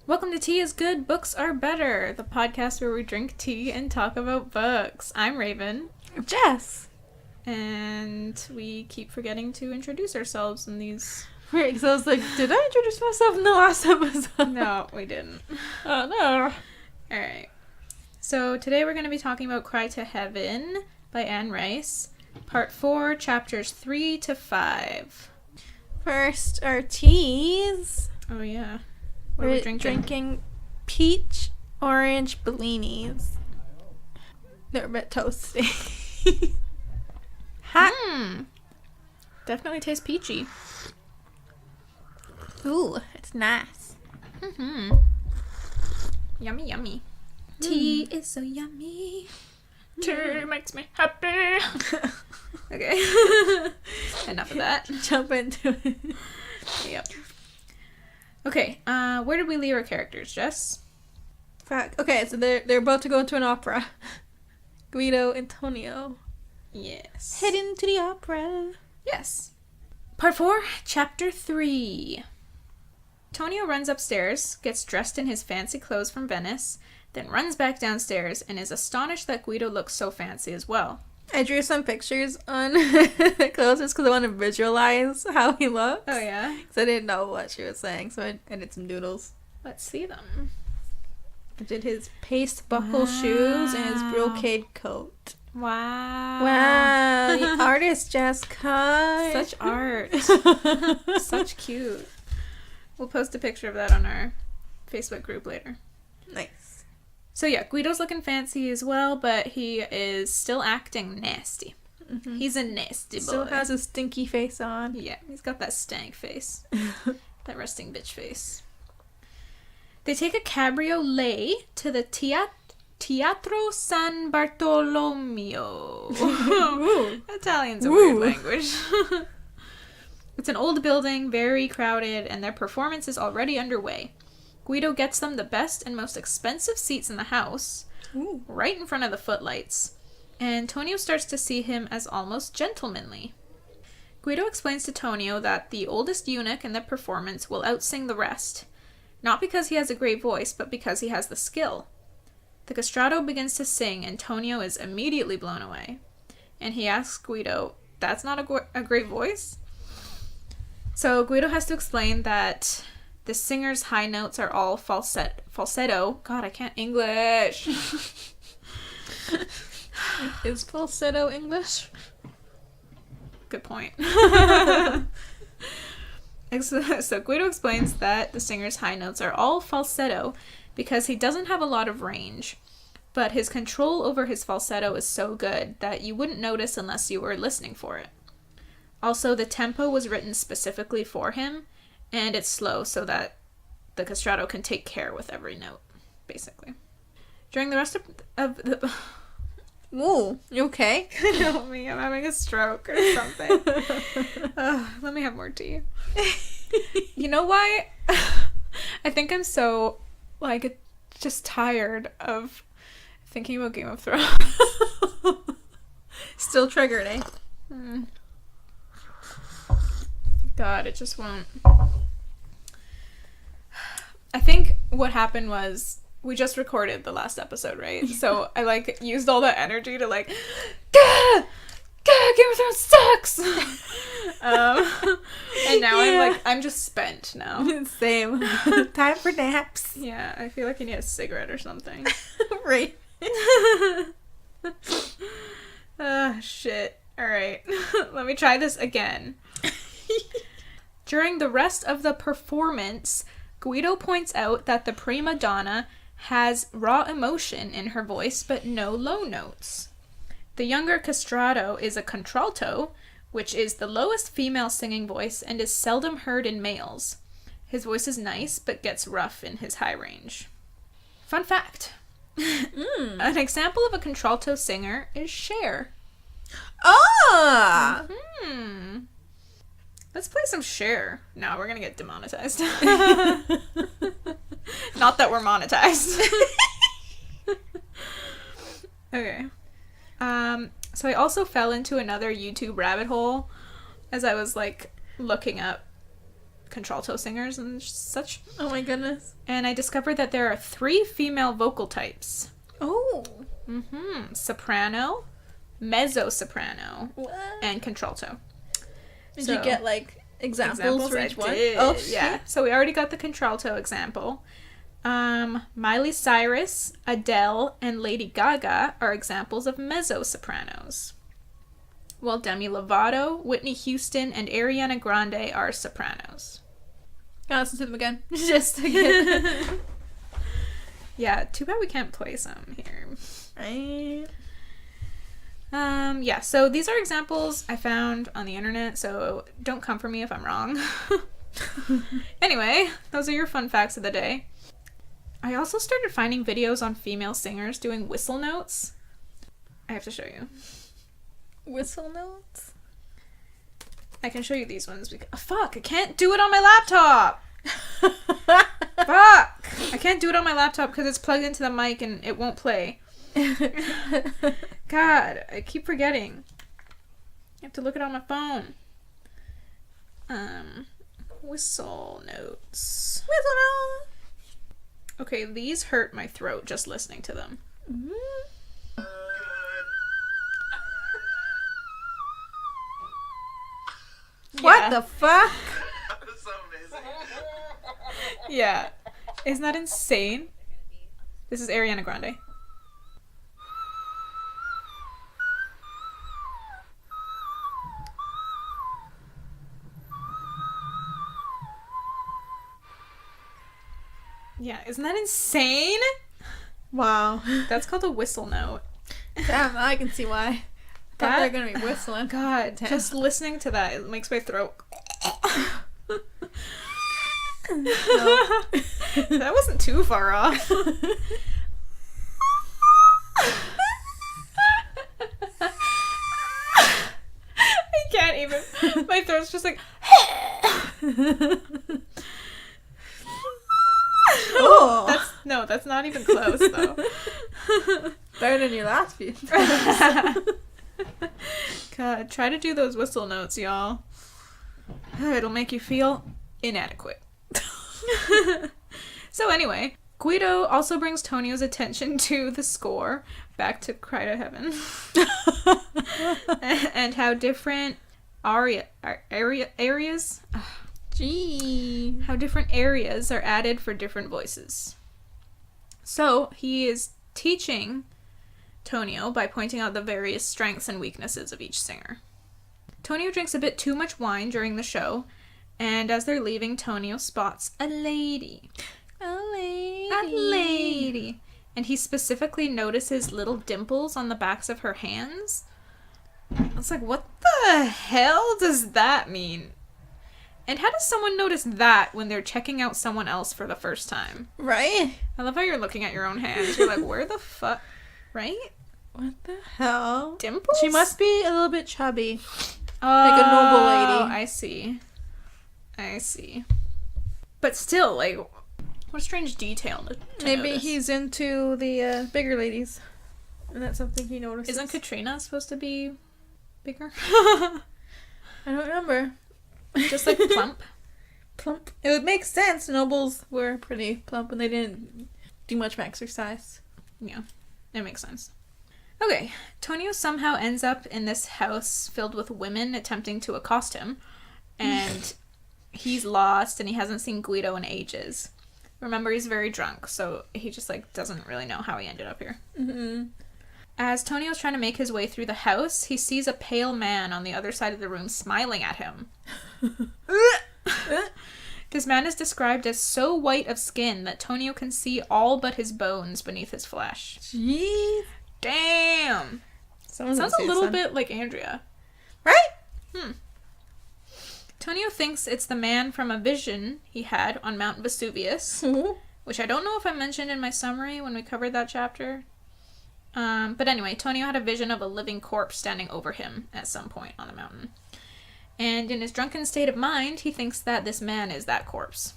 Welcome to Tea is Good, Books Are Better, the podcast where we drink tea and talk about books. I'm Raven. Jess. And we keep forgetting to introduce ourselves in these... Right, because I was like, did I introduce myself in the last episode? No, we didn't. Oh, no. Alright. So today we're going to be talking about Cry to Heaven by Anne Rice, Part 4, Chapters 3 to 5. First, our teas. Oh, yeah. What are we drinking peach orange bellinis. They're a bit toasty. Hot. Definitely tastes peachy. Ooh, it's nice. Mm-hmm. Yummy, yummy. Tea is so yummy. Tea makes me happy. Okay. Enough of that. Jump into it. Yep. Okay, where did we leave our characters, Jess? Fuck. Okay, so they're about to go to an opera. Guido and Tonio. Yes. Heading to the opera. Yes. Part 4, Chapter 3. Tonio runs upstairs, gets dressed in his fancy clothes from Venice, then runs back downstairs and is astonished that Guido looks so fancy as well. I drew some pictures on the clothes just because I want to visualize how he looks. Oh, yeah? Because I didn't know what she was saying, so I did some doodles. Let's see them. I did his paste buckle shoes and his brocade coat. Wow. Wow, the artist Jessica. Such art. Such cute. We'll post a picture of that on our Facebook group later. Nice. So yeah, Guido's looking fancy as well, but he is still acting nasty. Mm-hmm. He's a nasty boy. Still has a stinky face on. Yeah, he's got that stank face. That resting bitch face. They take a cabriolet to the Teatro San Bartolomeo. Italian's a weird language. It's an old building, very crowded, and their performance is already underway. Guido gets them the best and most expensive seats in the house, right in front of the footlights, and Tonio starts to see him as almost gentlemanly. Guido explains to Tonio that the oldest eunuch in the performance will outsing the rest, not because he has a great voice, but because he has the skill. The castrato begins to sing, and Tonio is immediately blown away, and he asks Guido, "That's not a great voice?" So Guido has to explain that the singer's high notes are all falsetto. God, I can't English. Is falsetto English? Good point. So Guido explains that the singer's high notes are all falsetto because he doesn't have a lot of range, but his control over his falsetto is so good that you wouldn't notice unless you were listening for it. Also, the tempo was written specifically for him, and it's slow so that the castrato can take care with every note, basically. During the rest of the... Ooh, you okay? Help me, I'm having a stroke or something. Let me have more tea. You know why? I think I'm so, just tired of thinking about Game of Thrones. Still triggered, eh? God, it just won't. I think what happened was we just recorded the last episode, right? So I used all that energy to Game of Thrones sucks. And now I'm just spent now. Same. Time for naps. Yeah, I feel like I need a cigarette or something. Right. Shit. All right. Let me try this again. During the rest of the performance, Guido points out that the prima donna has raw emotion in her voice, but no low notes. The younger castrato is a contralto, which is the lowest female singing voice and is seldom heard in males. His voice is nice, but gets rough in his high range. Fun fact. An example of a contralto singer is Cher. Ah! Let's play some Cher. No, we're gonna get demonetized. Not that we're monetized. Okay. So I also fell into another YouTube rabbit hole as I was looking up contralto singers and such. Oh my goodness. And I discovered that there are 3 female vocal types. Oh. Soprano, mezzo-soprano, What? and contralto. Did you get, like, examples for each one? Oh, yeah. So we already got the contralto example. Miley Cyrus, Adele, and Lady Gaga are examples of mezzo-sopranos. While Demi Lovato, Whitney Houston, and Ariana Grande are sopranos. Gotta listen to them again. Just again. Yeah, too bad we can't play some here. Right. Yeah, so these are examples I found on the internet, so don't come for me if I'm wrong. Anyway, those are your fun facts of the day. I also started finding videos on female singers doing whistle notes. I have to show you. Whistle notes? I can show you these ones. Fuck, I can't do it on my laptop! Fuck! I can't do it on my laptop because it's plugged into the mic and it won't play. God, I keep forgetting. I have to look it on my phone. Whistle notes. Whistle notes! Okay, these hurt my throat just listening to them. Mm-hmm. What the fuck? That's so amazing. Yeah. Isn't that insane? This is Ariana Grande. Yeah, isn't that insane? Wow. That's called a whistle note. Damn, I can see why. I thought they were gonna be whistling. God, Damn. just listening to that, it makes my throat... No. That wasn't too far off. I can't even. My throat's just like... Oh. That's not even close, though. Better than your last few. God, try to do those whistle notes, y'all. It'll make you feel inadequate. So anyway, Guido also brings Tonio's attention to the score, back to Cry to Heaven, and how different areas... Gee. How different areas are added for different voices. So, he is teaching Tonio by pointing out the various strengths and weaknesses of each singer. Tonio drinks a bit too much wine during the show, and as they're leaving, Tonio spots a lady. A lady. A lady. And he specifically notices little dimples on the backs of her hands. It's like, what the hell does that mean? And how does someone notice that when they're checking out someone else for the first time? Right? I love how you're looking at your own hands. You're like, where the fuck? Right? What the hell? Dimples? She must be a little bit chubby. Oh, like a noble lady. I see. But still, like, what a strange detail to Maybe notice. he's into the bigger ladies. And that's something he notices. Isn't Katrina supposed to be bigger? I don't remember. Just like plump? Plump. It would make sense. Nobles were pretty plump and they didn't do much exercise. Yeah, it makes sense. Okay, Tonio somehow ends up in this house filled with women attempting to accost him, and he's lost and he hasn't seen Guido in ages. Remember, he's very drunk, so he just, like, doesn't really know how he ended up here. Mm-hmm. As Tonio's trying to make his way through the house, he sees a pale man on the other side of the room smiling at him. This man is described as so white of skin that Tonio can see all but his bones beneath his flesh. Jeez. Damn! Sounds a little bit like Andrea. Right? Tonio thinks it's the man from a vision he had on Mount Vesuvius, which I don't know if I mentioned in my summary when we covered that chapter. But anyway, Tonio had a vision of a living corpse standing over him at some point on the mountain. And in his drunken state of mind, he thinks that this man is that corpse.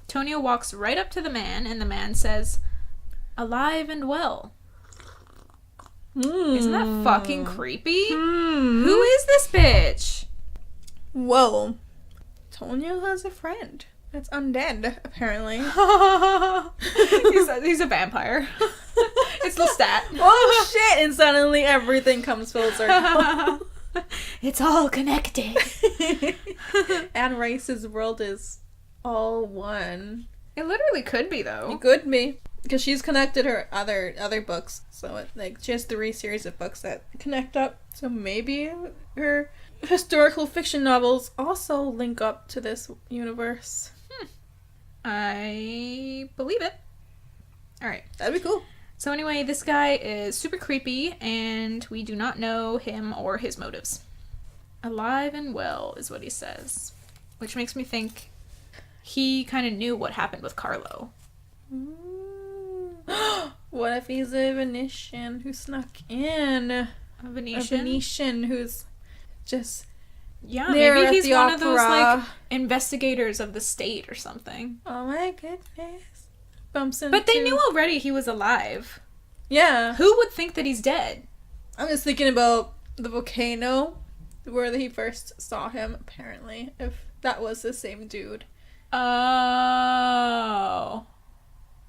Tonio walks right up to the man, and the man says, "Alive and well." Isn't that fucking creepy? Who is this bitch? Whoa. Tonio has a friend that's undead, apparently. he's a vampire. It's Lestat. Oh shit! And suddenly everything comes full circle. It's all connected. Anne Rice's world is all one. It literally could be, though. It could be. Because she's connected her other books. So she has 3 series of books that connect up. So maybe her historical fiction novels also link up to this universe. I believe it. Alright. That'd be cool. So anyway, this guy is super creepy, and we do not know him or his motives. Alive and well is what he says. Which makes me think he kind of knew what happened with Carlo. What if he's a Venetian who snuck in? A Venetian? A Venetian who's just... Yeah, there maybe at he's the one of those, like, opera. investigators of the state or something. Oh my goodness. Bumps into... But they knew already he was alive. Yeah. Who would think that he's dead? I'm just thinking about the volcano where he first saw him, apparently. If that was the same dude. Oh.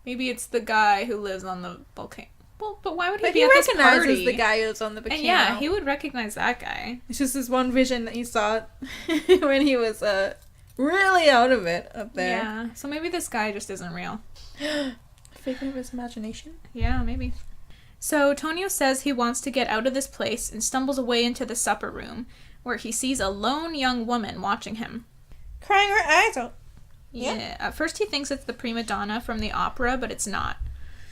Maybe it's the guy who lives on the volcano. Well, but why would he But be he at this recognizes party? the guy who's on the volcano. And yeah, he would recognize that guy. It's just this one vision that he saw when he was really out of it up there. Yeah, so maybe this guy just isn't real. Figment of his imagination? Yeah, maybe. So Tonio says he wants to get out of this place and stumbles away into the supper room, where he sees a lone young woman watching him. Crying her eyes out. Yeah. At first he thinks it's the prima donna from the opera, but it's not.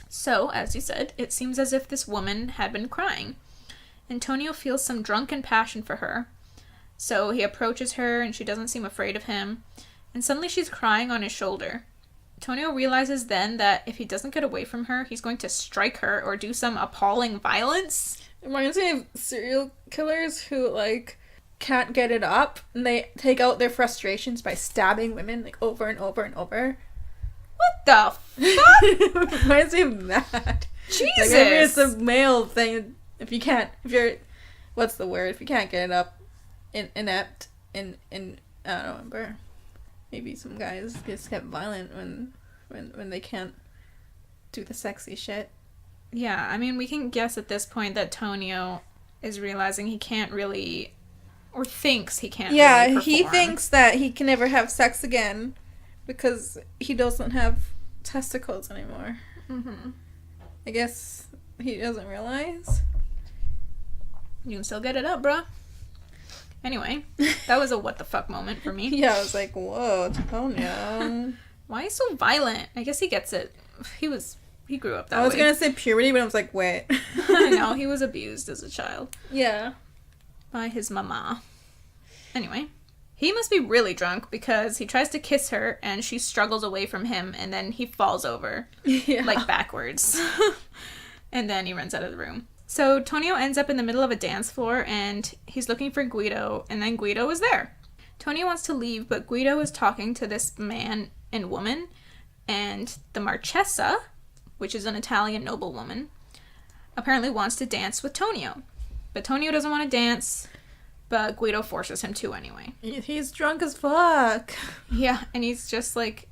So, as you said, it seems as if this woman had been crying. Antonio feels some drunken passion for her. So he approaches her, and she doesn't seem afraid of him. And suddenly she's crying on his shoulder. Tonio realizes then that if he doesn't get away from her, he's going to strike her or do some appalling violence. It reminds me of serial killers who, like, can't get it up, and they take out their frustrations by stabbing women, like, over and over and over. What the fuck? It reminds me of that. Jesus! Like, maybe it's a male thing. If you can't get it up, inept, I don't remember. Maybe some guys just get violent when they can't do the sexy shit. Yeah, I mean, we can guess at this point that Tonio is realizing he can't really, or thinks he can't really perform. He thinks that he can never have sex again because he doesn't have testicles anymore. Mm-hmm. I guess he doesn't realize. You can still get it up, bruh. Anyway, that was a what the fuck moment for me. Yeah, I was like, whoa, Tonio. Why is he so violent? I guess he gets it. He grew up that way. I was gonna say puberty, but I was like, wait. I know, he was abused as a child. Yeah. By his mama. Anyway, he must be really drunk because he tries to kiss her and she struggles away from him and then he falls over. Yeah. Like backwards. And then he runs out of the room. So Tonio ends up in the middle of a dance floor and he's looking for Guido and then Guido is there. Tonio wants to leave, but Guido is talking to this man and woman, and the Marchesa, which is an Italian noblewoman, apparently wants to dance with Tonio. But Tonio doesn't want to dance, but Guido forces him to anyway. He's drunk as fuck. Yeah, and he's just like,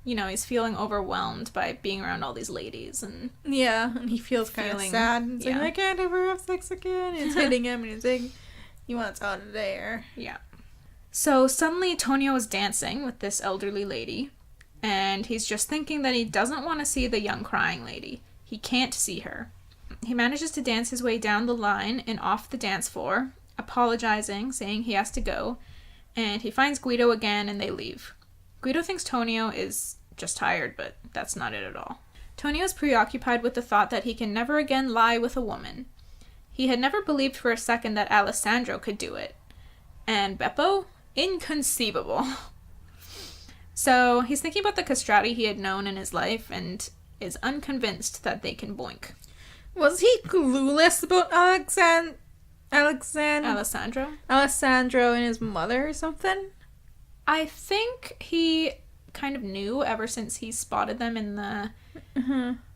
you know, he's feeling overwhelmed by being around all these ladies and... Yeah, and he feels kind of sad. And he's like, I can't ever have sex again. And it's hitting him and he's like, he wants out of there. Yeah. So suddenly Tonio is dancing with this elderly lady, and he's just thinking that he doesn't want to see the young crying lady. He can't see her. He manages to dance his way down the line and off the dance floor, apologizing, saying he has to go, and he finds Guido again and they leave. Guido thinks Tonio is just tired, but that's not it at all. Tonio is preoccupied with the thought that he can never again lie with a woman. He had never believed for a second that Alessandro could do it. And Beppo? Inconceivable. So he's thinking about the castrati he had known in his life and is unconvinced that they can boink. Was he clueless about Alessandro and his mother or something? I think he kind of knew ever since he spotted them in the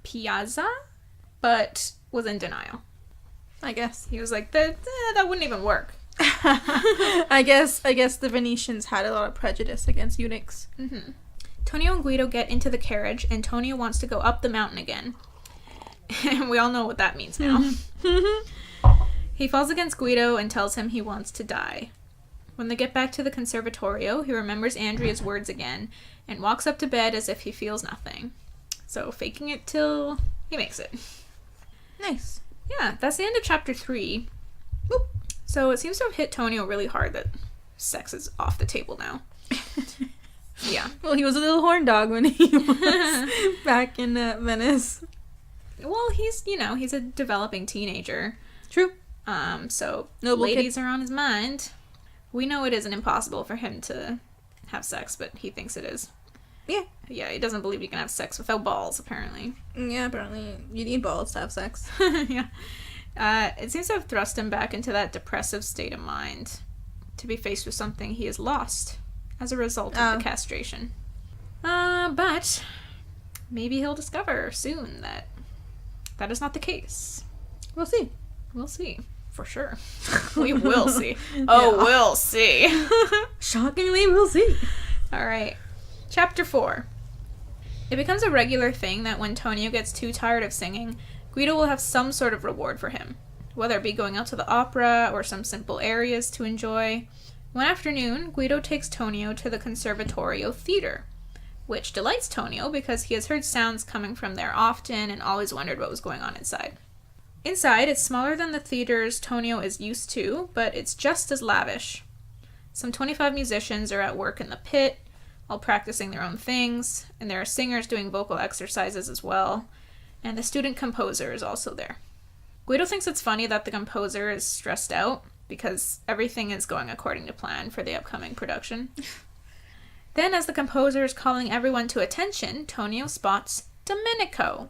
piazza, but was in denial. I guess. He was like, that wouldn't even work. I guess the Venetians had a lot of prejudice against eunuchs. Mm-hmm. Tonio and Guido get into the carriage, and Tonio wants to go up the mountain again. And we all know what that means now. He falls against Guido and tells him he wants to die. When they get back to the conservatorio, he remembers Andrea's words again and walks up to bed as if he feels nothing. So, faking it till he makes it. Nice. Yeah, that's the end of chapter 3. Whoop. So, it seems to have hit Tonio really hard that sex is off the table now. Yeah. Well, he was a little horn dog when he was back in Venice. Well, he's a developing teenager. True. So Noble ladies are on his mind. We know it isn't impossible for him to have sex, but he thinks it is. Yeah. Yeah, he doesn't believe you can have sex without balls, apparently. Yeah, apparently you need balls to have sex. Yeah. It seems to have thrust him back into that depressive state of mind, to be faced with something he has lost as a result of the castration. But maybe he'll discover soon that that is not the case. We'll see. We'll see. For sure. We will see. Oh, yeah. We'll see. Shockingly, we'll see. All right. Chapter 4. It becomes a regular thing that when Tonio gets too tired of singing, Guido will have some sort of reward for him, whether it be going out to the opera or some simple areas to enjoy. One afternoon, Guido takes Tonio to the Conservatorio Theater, which delights Tonio because he has heard sounds coming from there often and always wondered what was going on inside. Inside, it's smaller than the theaters Tonio is used to, but it's just as lavish. Some 25 musicians are at work in the pit, all practicing their own things, and there are singers doing vocal exercises as well, and the student composer is also there. Guido thinks it's funny that the composer is stressed out, because everything is going according to plan for the upcoming production. Then, as the composer is calling everyone to attention, Tonio spots Domenico,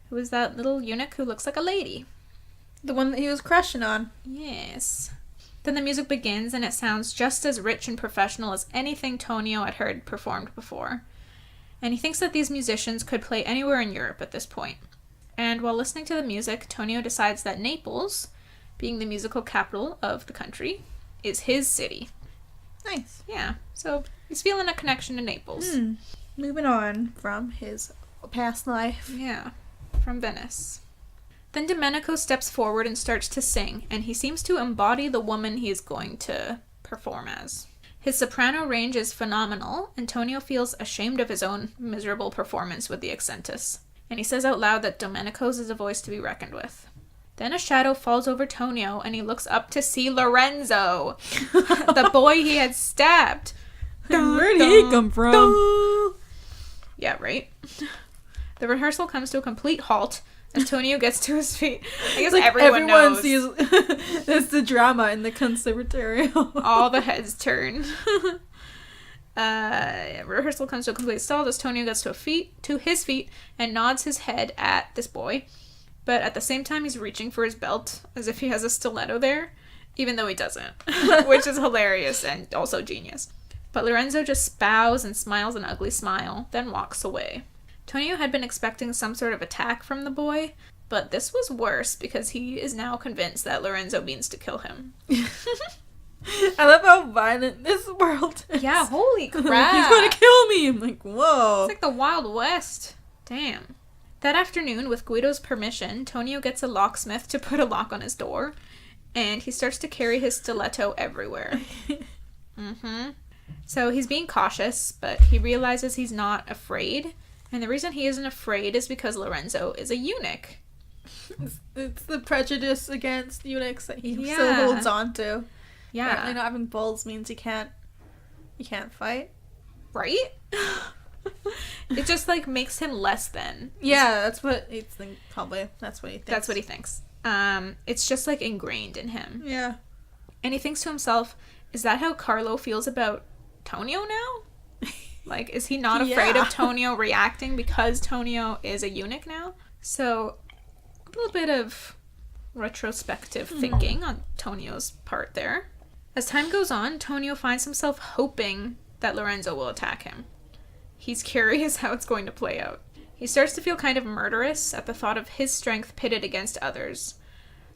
who is that little eunuch who looks like a lady. The one that he was crushing on. Yes. Then the music begins, and it sounds just as rich and professional as anything Tonio had heard performed before. And he thinks that these musicians could play anywhere in Europe at this point. And while listening to the music, Tonio decides that Naples, being the musical capital of the country, is his city. Nice. Yeah, so he's feeling a connection to Naples. Moving on from his past life. Yeah, from Venice. Then Domenico steps forward and starts to sing, and he seems to embody the woman he is going to perform as. His soprano range is phenomenal, and Tonio feels ashamed of his own miserable performance with the accentus. And he says out loud that Domenico's is a voice to be reckoned with. Then a shadow falls over Tonio, and he looks up to see Lorenzo, the boy he had stabbed. Where'd he come from? Yeah, right? The rehearsal comes to a complete halt as Tonio gets to his feet. I guess like everyone knows. Sees that's the drama in the conservatorio. All the heads turn. Rehearsal comes to a complete stall as Tonio gets to his feet and nods his head at this boy. But at the same time, he's reaching for his belt as if he has a stiletto there, even though he doesn't, which is hilarious and also genius. But Lorenzo just bows and smiles an ugly smile, then walks away. Tonio had been expecting some sort of attack from the boy, but this was worse because he is now convinced that Lorenzo means to kill him. I love how violent this world is. Yeah, holy crap. He's gonna kill me. I'm like, whoa. It's like the Wild West. Damn. That afternoon, with Guido's permission, Tonio gets a locksmith to put a lock on his door, and he starts to carry his stiletto everywhere. So he's being cautious, but he realizes he's not afraid, and the reason he isn't afraid is because Lorenzo is a eunuch. It's the prejudice against eunuchs that he still holds on to. Yeah. Apparently not having balls means you can't fight. Right? It just, like, makes him less than. Yeah, that's what he thinks, probably. That's what he thinks. That's what he thinks. It's just, like, ingrained in him. Yeah. And he thinks to himself, is that how Carlo feels about Tonio now? Like, is he not afraid of Tonio reacting because Tonio is a eunuch now? So, a little bit of retrospective thinking on Tonio's part there. As time goes on, Tonio finds himself hoping that Lorenzo will attack him. He's curious how it's going to play out. He starts to feel kind of murderous at the thought of his strength pitted against others.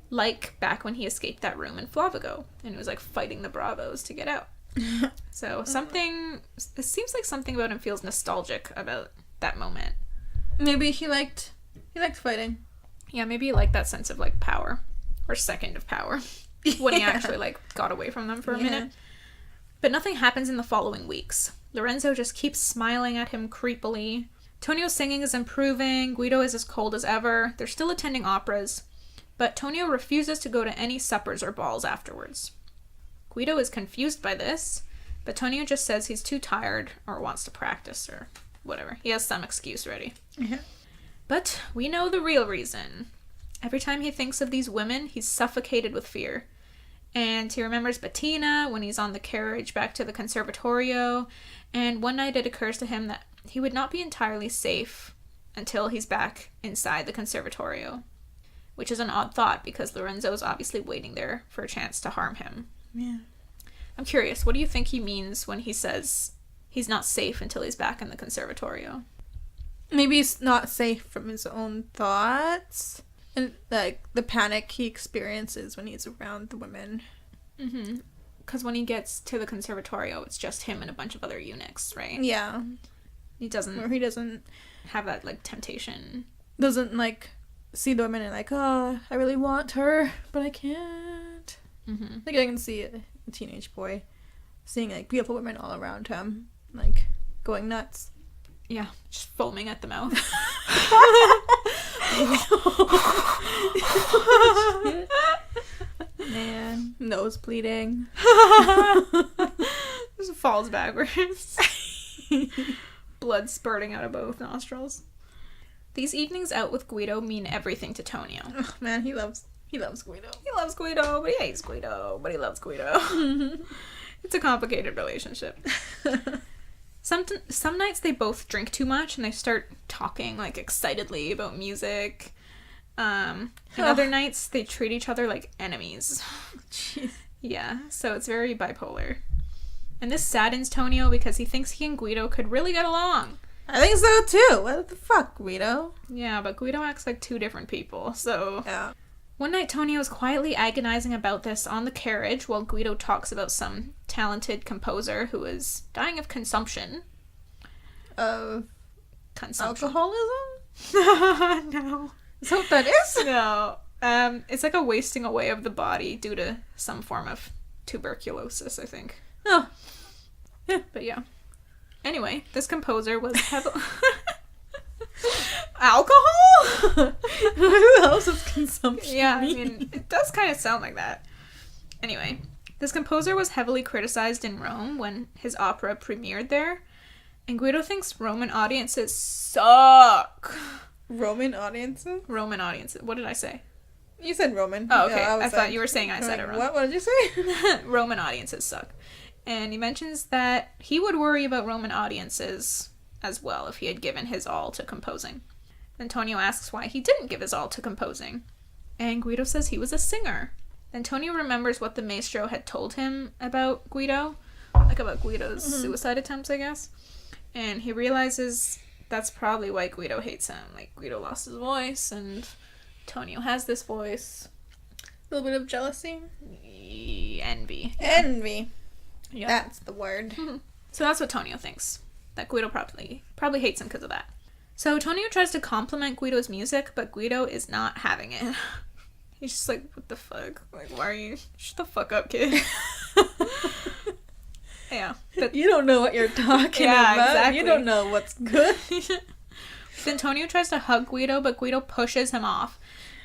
like back when he escaped that room in Flavago and was like fighting the Bravos to get out. So it seems like something about him feels nostalgic about that moment. Maybe he liked fighting. Yeah, maybe he liked that sense of like power, or second of power, when he actually like got away from them for a minute. But nothing happens in the following weeks. Lorenzo just keeps smiling at him creepily. Tonio's singing is improving. Guido is as cold as ever. They're still attending operas, but Tonio refuses to go to any suppers or balls afterwards. Guido is confused by this, but Tonio just says he's too tired or wants to practice or whatever. He has some excuse ready. But we know the real reason. Every time he thinks of these women, he's suffocated with fear. And he remembers Bettina when he's on the carriage back to the conservatorio, and one night it occurs to him that he would not be entirely safe until he's back inside the conservatorio, which is an odd thought because Lorenzo is obviously waiting there for a chance to harm him. Yeah. I'm curious, what do you think he means when he says he's not safe until he's back in the conservatorio? Maybe he's not safe from his own thoughts and like the panic he experiences when he's around the women. Because when he gets to the conservatorio, it's just him and a bunch of other eunuchs, right? Yeah. He doesn't have that like temptation. Doesn't like see the women and like, oh, I really want her, but I can't. Like I can see a teenage boy seeing like beautiful women all around him, like going nuts. Yeah, just foaming at the mouth. Man, nose bleeding. Just falls backwards. Blood spurting out of both nostrils. These evenings out with Guido mean everything to Tonio. Oh, man, he loves Guido. He loves Guido, but he hates Guido, but he loves Guido. It's a complicated relationship. Some nights they both drink too much and they start talking like excitedly about music. And other nights they treat each other like enemies. Jeez. Yeah, so it's very bipolar. And this saddens Tonio because he thinks he and Guido could really get along. I think so too. What the fuck, Guido? Yeah, but Guido acts like two different people, so... Yeah. One night, Tonio is quietly agonizing about this on the carriage while Guido talks about some talented composer who is dying of consumption. Of Consumption. alcoholism? No. Is that what that is? No. It's like a wasting away of the body due to some form of tuberculosis, I think. Oh. Yeah. But yeah. Anyway, this composer was alcohol? Who else is consumption? Yeah, I mean, it does kind of sound like that. Anyway, this composer was heavily criticized in Rome when his opera premiered there, and Guido thinks Roman audiences suck. Roman audiences? Roman audiences. What did I say? You said Roman. Oh, okay. Yeah, I thought you were saying I said it wrong. What did you say? Roman audiences suck. And he mentions that he would worry about Roman audiences as well if he had given his all to composing. Antonio asks why he didn't give his all to composing. And Guido says he was a singer. Antonio remembers what the maestro had told him about Guido, like about Guido's suicide attempts, I guess. And he realizes that's probably why Guido hates him. Like, Guido lost his voice, and Tonio has this voice. A little bit of jealousy. Envy. Envy. Yeah. That's the word. So that's what Tonio thinks. That Guido probably hates him because of that. So Tonio tries to compliment Guido's music, but Guido is not having it. He's just like, what the fuck? Like, why are you... Shut the fuck up, kid. Yeah. But You don't know what you're talking about. Exactly. You don't know what's good. Then Tonio tries to hug Guido, but Guido pushes him off.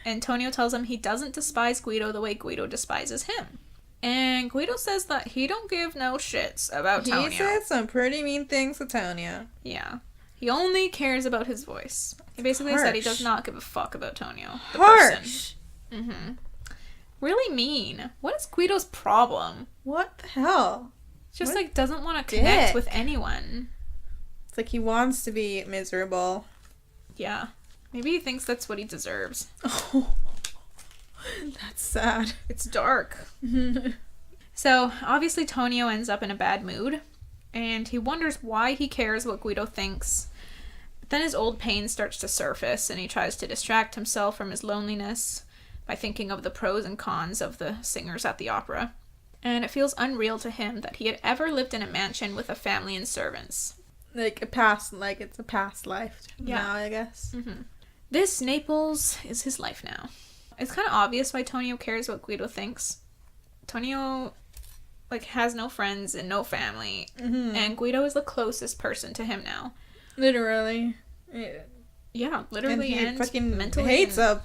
And Tonio tells him he doesn't despise Guido the way Guido despises him. And Guido says that he don't give no shits about Tonio. He said some pretty mean things to Tonio. Yeah. He only cares about his voice. He basically said he does not give a fuck about Tonio, the Harsh. person. Really mean. What is Guido's problem? What the hell? Just What like doesn't want to connect dick. with anyone. It's like he wants to be miserable. Yeah. Maybe he thinks that's what he deserves. Oh. That's sad. It's dark. So, obviously Tonio ends up in a bad mood, and he wonders why he cares what Guido thinks. But then his old pain starts to surface, and he tries to distract himself from his loneliness. by thinking of the pros and cons of the singers at the opera. And it feels unreal to him that he had ever lived in a mansion with a family and servants. It's a past life now, I guess. Mm-hmm. This Naples is his life now. It's kind of obvious why Tonio cares what Guido thinks. Tonio, has no friends and no family. Mm-hmm. And Guido is the closest person to him now. Literally. Yeah, literally, and he fucking mentally. hates him.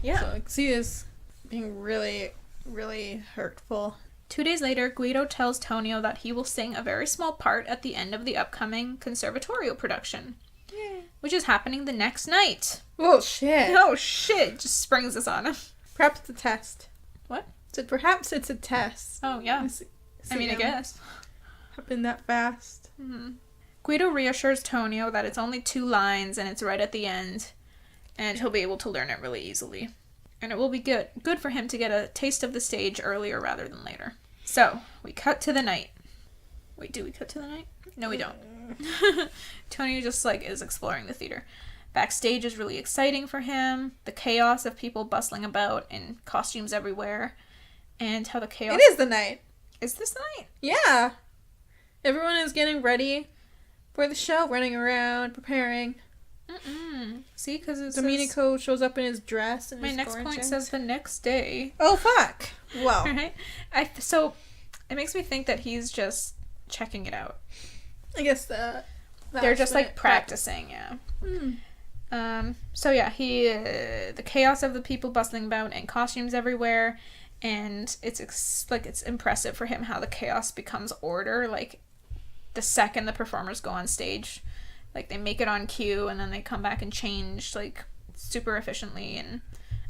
Yeah. So, he is being really, really hurtful. 2 days later, Guido tells Tonio that he will sing a very small part at the end of the upcoming conservatorio production. Yay. Which is happening the next night. Oh, shit. Oh, shit. Just springs this on him. Perhaps it's a test. What? So perhaps it's a test. Oh, yeah. I guess. Happened that fast. Mm-hmm. Guido reassures Tonio that it's only 2 lines and it's right at the end. And he'll be able to learn it really easily. And it will be good for him to get a taste of the stage earlier rather than later. So, we cut to the night. Wait, do we cut to the night? No, we don't. Tonio just, is exploring the theater. Backstage is really exciting for him. The chaos of people bustling about and costumes everywhere. And how the chaos... It is the night. Is this the night? Yeah. Everyone is getting ready for the show, running around, preparing. See, because Domenico shows up in his dress. And my next point says the next day. Oh, fuck. Well. Right? So, it makes me think that he's just checking it out. I guess they're just, practicing, yeah. So, yeah, the chaos of the people bustling about and costumes everywhere, and it's impressive for him how the chaos becomes order, the second the performers go on stage. They make it on cue, and then they come back and change, super efficiently. And,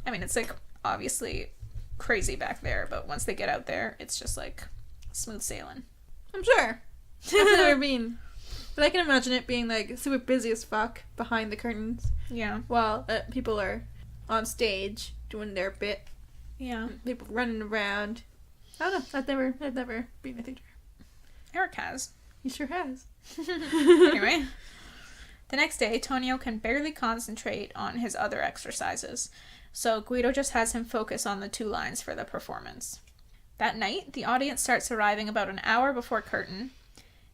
it's, obviously crazy back there, but once they get out there, it's just, smooth sailing. I'm sure. I've never been. But I can imagine it being, super busy as fuck behind the curtains. Yeah. While people are on stage doing their bit. Yeah. People running around. I don't know. I've never been in a theater. Eric has. He sure has. Anyway. The next day, Tonio can barely concentrate on his other exercises, so Guido just has him focus on the 2 lines for the performance. That night, the audience starts arriving about an hour before curtain,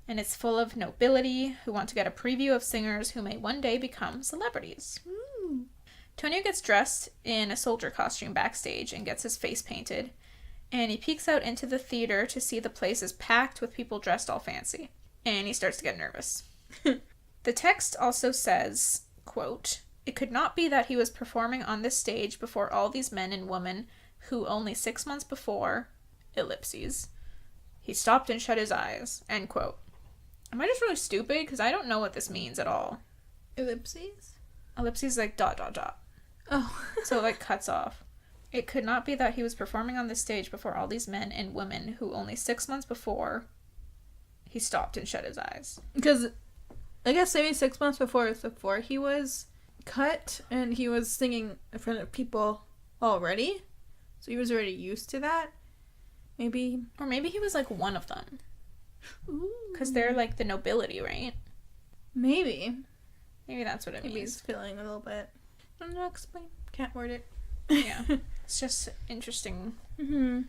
and it's full of nobility who want to get a preview of singers who may one day become celebrities. Ooh. Tonio gets dressed in a soldier costume backstage and gets his face painted, and he peeks out into the theater to see the place is packed with people dressed all fancy, and he starts to get nervous. The text also says, quote, "It could not be that he was performing on this stage before all these men and women who only 6 months before, ellipses, he stopped and shut his eyes," end quote. Am I just really stupid? Because I don't know what this means at all. Ellipses? Ellipses dot. Oh. So it cuts off. It could not be that he was performing on this stage before all these men and women who only 6 months before, he stopped and shut his eyes. Because I guess maybe 6 months before he was cut and he was singing in front of people already. So he was already used to that. Maybe. Or maybe he was one of them. Ooh. Because they're the nobility, right? Maybe. Maybe that's what it Maybe means. he's feeling a little bit. I don't know, explain. Can't word it. Yeah. It's just interesting. Mm-hmm.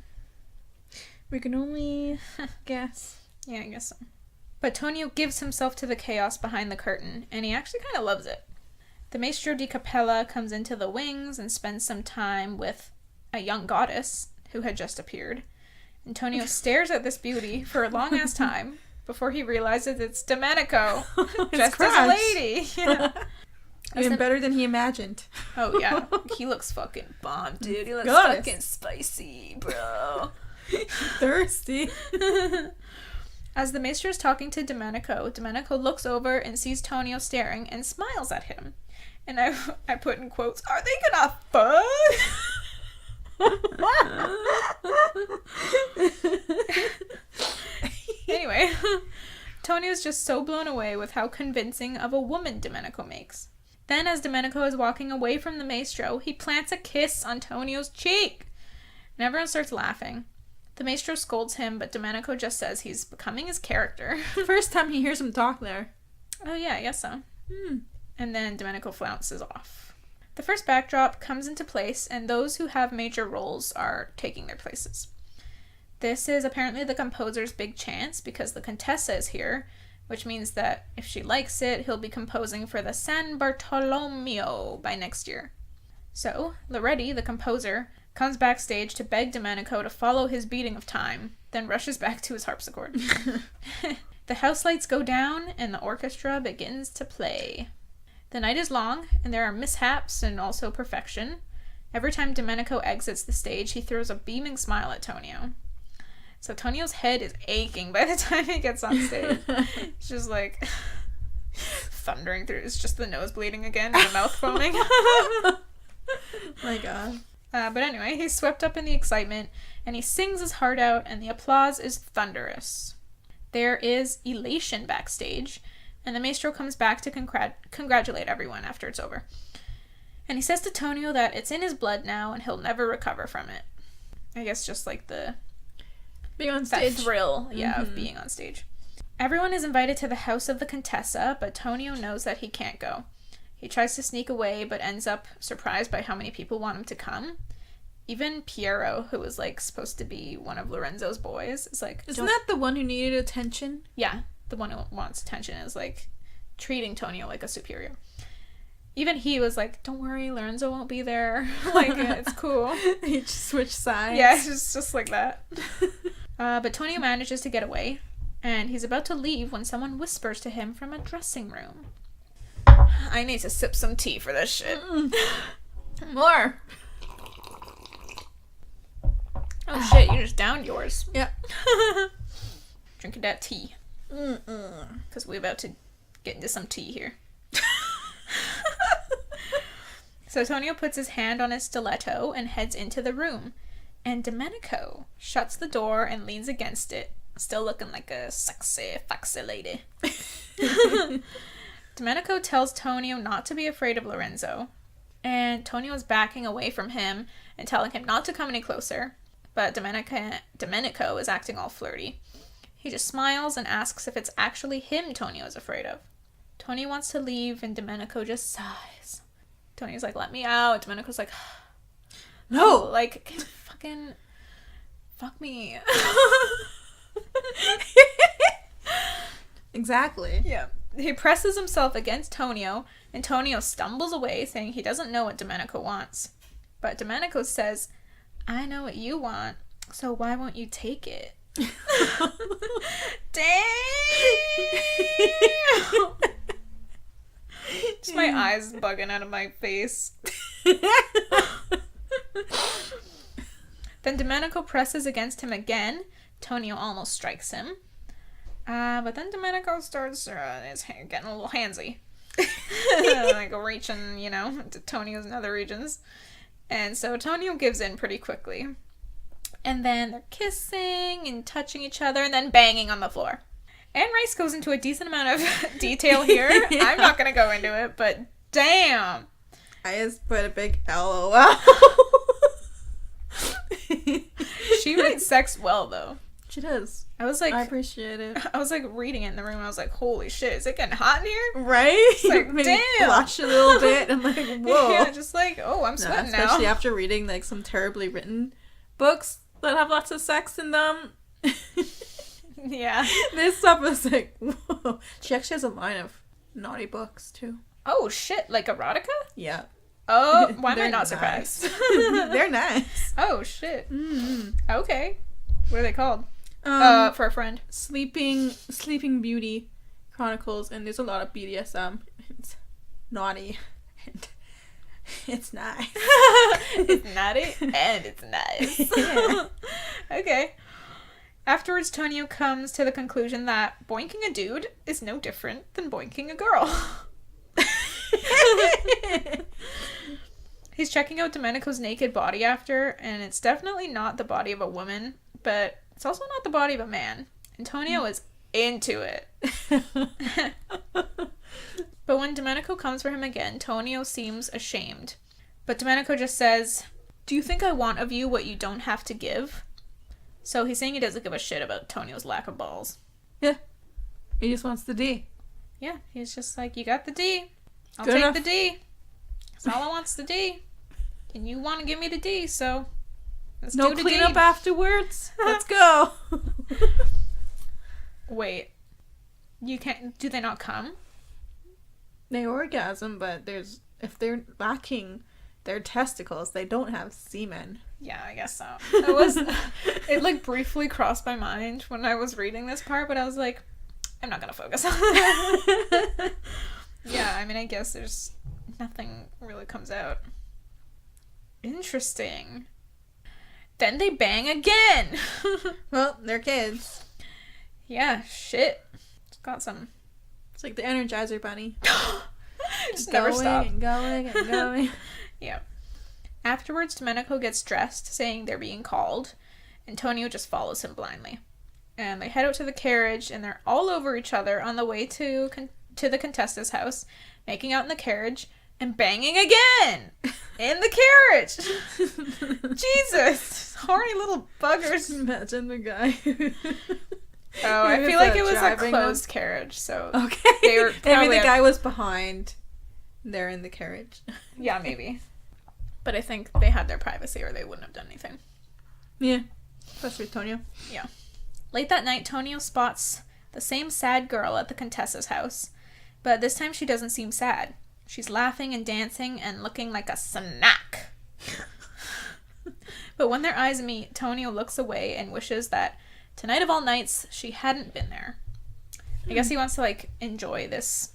We can only guess. Yeah, I guess so. But Tonio gives himself to the chaos behind the curtain, and he actually kind of loves it. The Maestro di Cappella comes into the wings and spends some time with a young goddess who had just appeared. And Tonio stares at this beauty for a long-ass time before he realizes it's Domenico, dressed as a lady. Yeah. Even better than he imagined. Oh, yeah. He looks fucking bomb, dude. He looks Goddess. fucking spicy, bro. Thirsty. As the maestro is talking to Domenico looks over and sees Tonio staring and smiles at him. And I put in quotes, "Are they gonna fuck?" Anyway, Tonio's just so blown away with how convincing of a woman Domenico makes. Then, as Domenico is walking away from the maestro, he plants a kiss on Tonio's cheek. And everyone starts laughing. The maestro scolds him, but Domenico just says he's becoming his character. First time he hears him talk there. Oh yeah, I guess so. And then Domenico flounces off. The first backdrop comes into place, and those who have major roles are taking their places. This is apparently the composer's big chance because the Contessa is here, which means that if she likes it, he'll be composing for the San Bartolomeo by next year. So, Loretti, the composer, comes backstage to beg Domenico to follow his beating of time, then rushes back to his harpsichord. The house lights go down, and the orchestra begins to play. The night is long, and there are mishaps and also perfection. Every time Domenico exits the stage, he throws a beaming smile at Tonio. So Tonio's head is aching by the time he gets on stage. It's just like thundering through. It's just the nose bleeding again and the mouth foaming. My God. But anyway, he's swept up in the excitement, and he sings his heart out, and the applause is thunderous. There is elation backstage, and the maestro comes back to congratulate everyone after it's over. And he says to Tonio that it's in his blood now, and he'll never recover from it. I guess just like the... being on stage. That thrill, of being on stage. Everyone is invited to the house of the Contessa, but Tonio knows that he can't go. He tries to sneak away, but ends up surprised by how many people want him to come. Even Piero, who was, like, supposed to be one of Lorenzo's boys, is like... Isn't that the one who needed attention? Yeah, the one who wants attention is, like, treating Tonio like a superior. Even he was like, don't worry, Lorenzo won't be there. Like, it's cool. He just switched sides. Yeah, it's just like that. But Tonio manages to get away, and he's about to leave when someone whispers to him from a dressing room. I need to sip some tea for this shit. More. Oh shit, you just downed yours. Yeah. Drinking that tea. Because we're about to get into some tea here. So Tonio puts his hand on his stiletto and heads into the room. And Domenico shuts the door and leans against it, still looking like a sexy, foxy lady. Domenico tells Tonio not to be afraid of Lorenzo. And Tonio is backing away from him and telling him not to come any closer. But Domenico is acting all flirty. He just smiles and asks if it's actually him Tonio is afraid of. Tonio wants to leave and Domenico just sighs. Tonio's like, let me out. Domenico's like, no, like, fucking fuck me. Exactly. Yeah. He presses himself against Tonio, and Tonio stumbles away, saying he doesn't know what Domenico wants. But Domenico says, I know what you want, so why won't you take it? Damn! Just my eyes bugging out of my face. Then Domenico presses against him again. Tonio almost strikes him. But then Domenico starts getting a little handsy. Like reaching, to Tonio's nether regions. And so Tonio gives in pretty quickly. And then they're kissing and touching each other and then banging on the floor. Anne Rice goes into a decent amount of detail here. Yeah. I'm not going to go into it, but damn. I just put a big LOL. She writes sex well, though. She does. I appreciate it. I was like reading it in the room. I was like, holy shit, is it getting hot in here? Right? It's like, damn. Blush a little bit and like, whoa. Yeah, just like, oh, I'm sweating now. Especially after reading like some terribly written books that have lots of sex in them. Yeah. This stuff is like, whoa. She actually has a line of naughty books too. Oh shit, like erotica? Yeah. Oh, why am I not nice. surprised? They're nice. Oh shit. Mm-hmm. Okay. What are they called? For a friend. Sleeping Beauty Chronicles, and there's a lot of BDSM. It's naughty and it's nice. It's naughty and it's nice. Yeah. Okay. Afterwards, Tonio comes to the conclusion that boinking a dude is no different than boinking a girl. He's checking out Domenico's naked body after, and it's definitely not the body of a woman, but it's also not the body of a man. And Tonio is into it. But when Domenico comes for him again, Tonio seems ashamed. But Domenico just says, do you think I want of you what you don't have to give? So he's saying he doesn't give a shit about Tonio's lack of balls. Yeah. He just wants the D. Yeah, he's just like, you got the D. I'll Good take enough. the D. Because all I want's the D. And you want to give me the D, so let's No do the cleanup D. afterwards? Let's go. Wait. You can't... Do they not come? They orgasm, but if they're lacking their testicles, they don't have semen. Yeah, I guess so. It like briefly crossed my mind when I was reading this part, but I was like, I'm not gonna focus on that. Yeah, I mean, I guess there's nothing really comes out. Interesting. Then they bang again. Well, they're kids. Yeah, shit. It's got some. It's like the Energizer Bunny. Just never stop. And going and going. Yeah. Afterwards, Domenico gets dressed, saying they're being called, and Tonio just follows him blindly. And they head out to the carriage, and they're all over each other on the way to the Contessa's house, making out in the carriage, and banging again! In the carriage! Jesus! Horny little buggers. Imagine the guy. Oh, I feel like it was a closed carriage, so... Okay. They were Maybe the probably guy was behind. They're in the carriage. Yeah, maybe. But I think they had their privacy or they wouldn't have done anything. Yeah. Especially Tonio. Yeah. Late that night, Tonio spots the same sad girl at the Contessa's house, but this time she doesn't seem sad. She's laughing and dancing and looking like a snack. But when their eyes meet, Tonio looks away and wishes that tonight of all nights she hadn't been there. I guess he wants to like enjoy this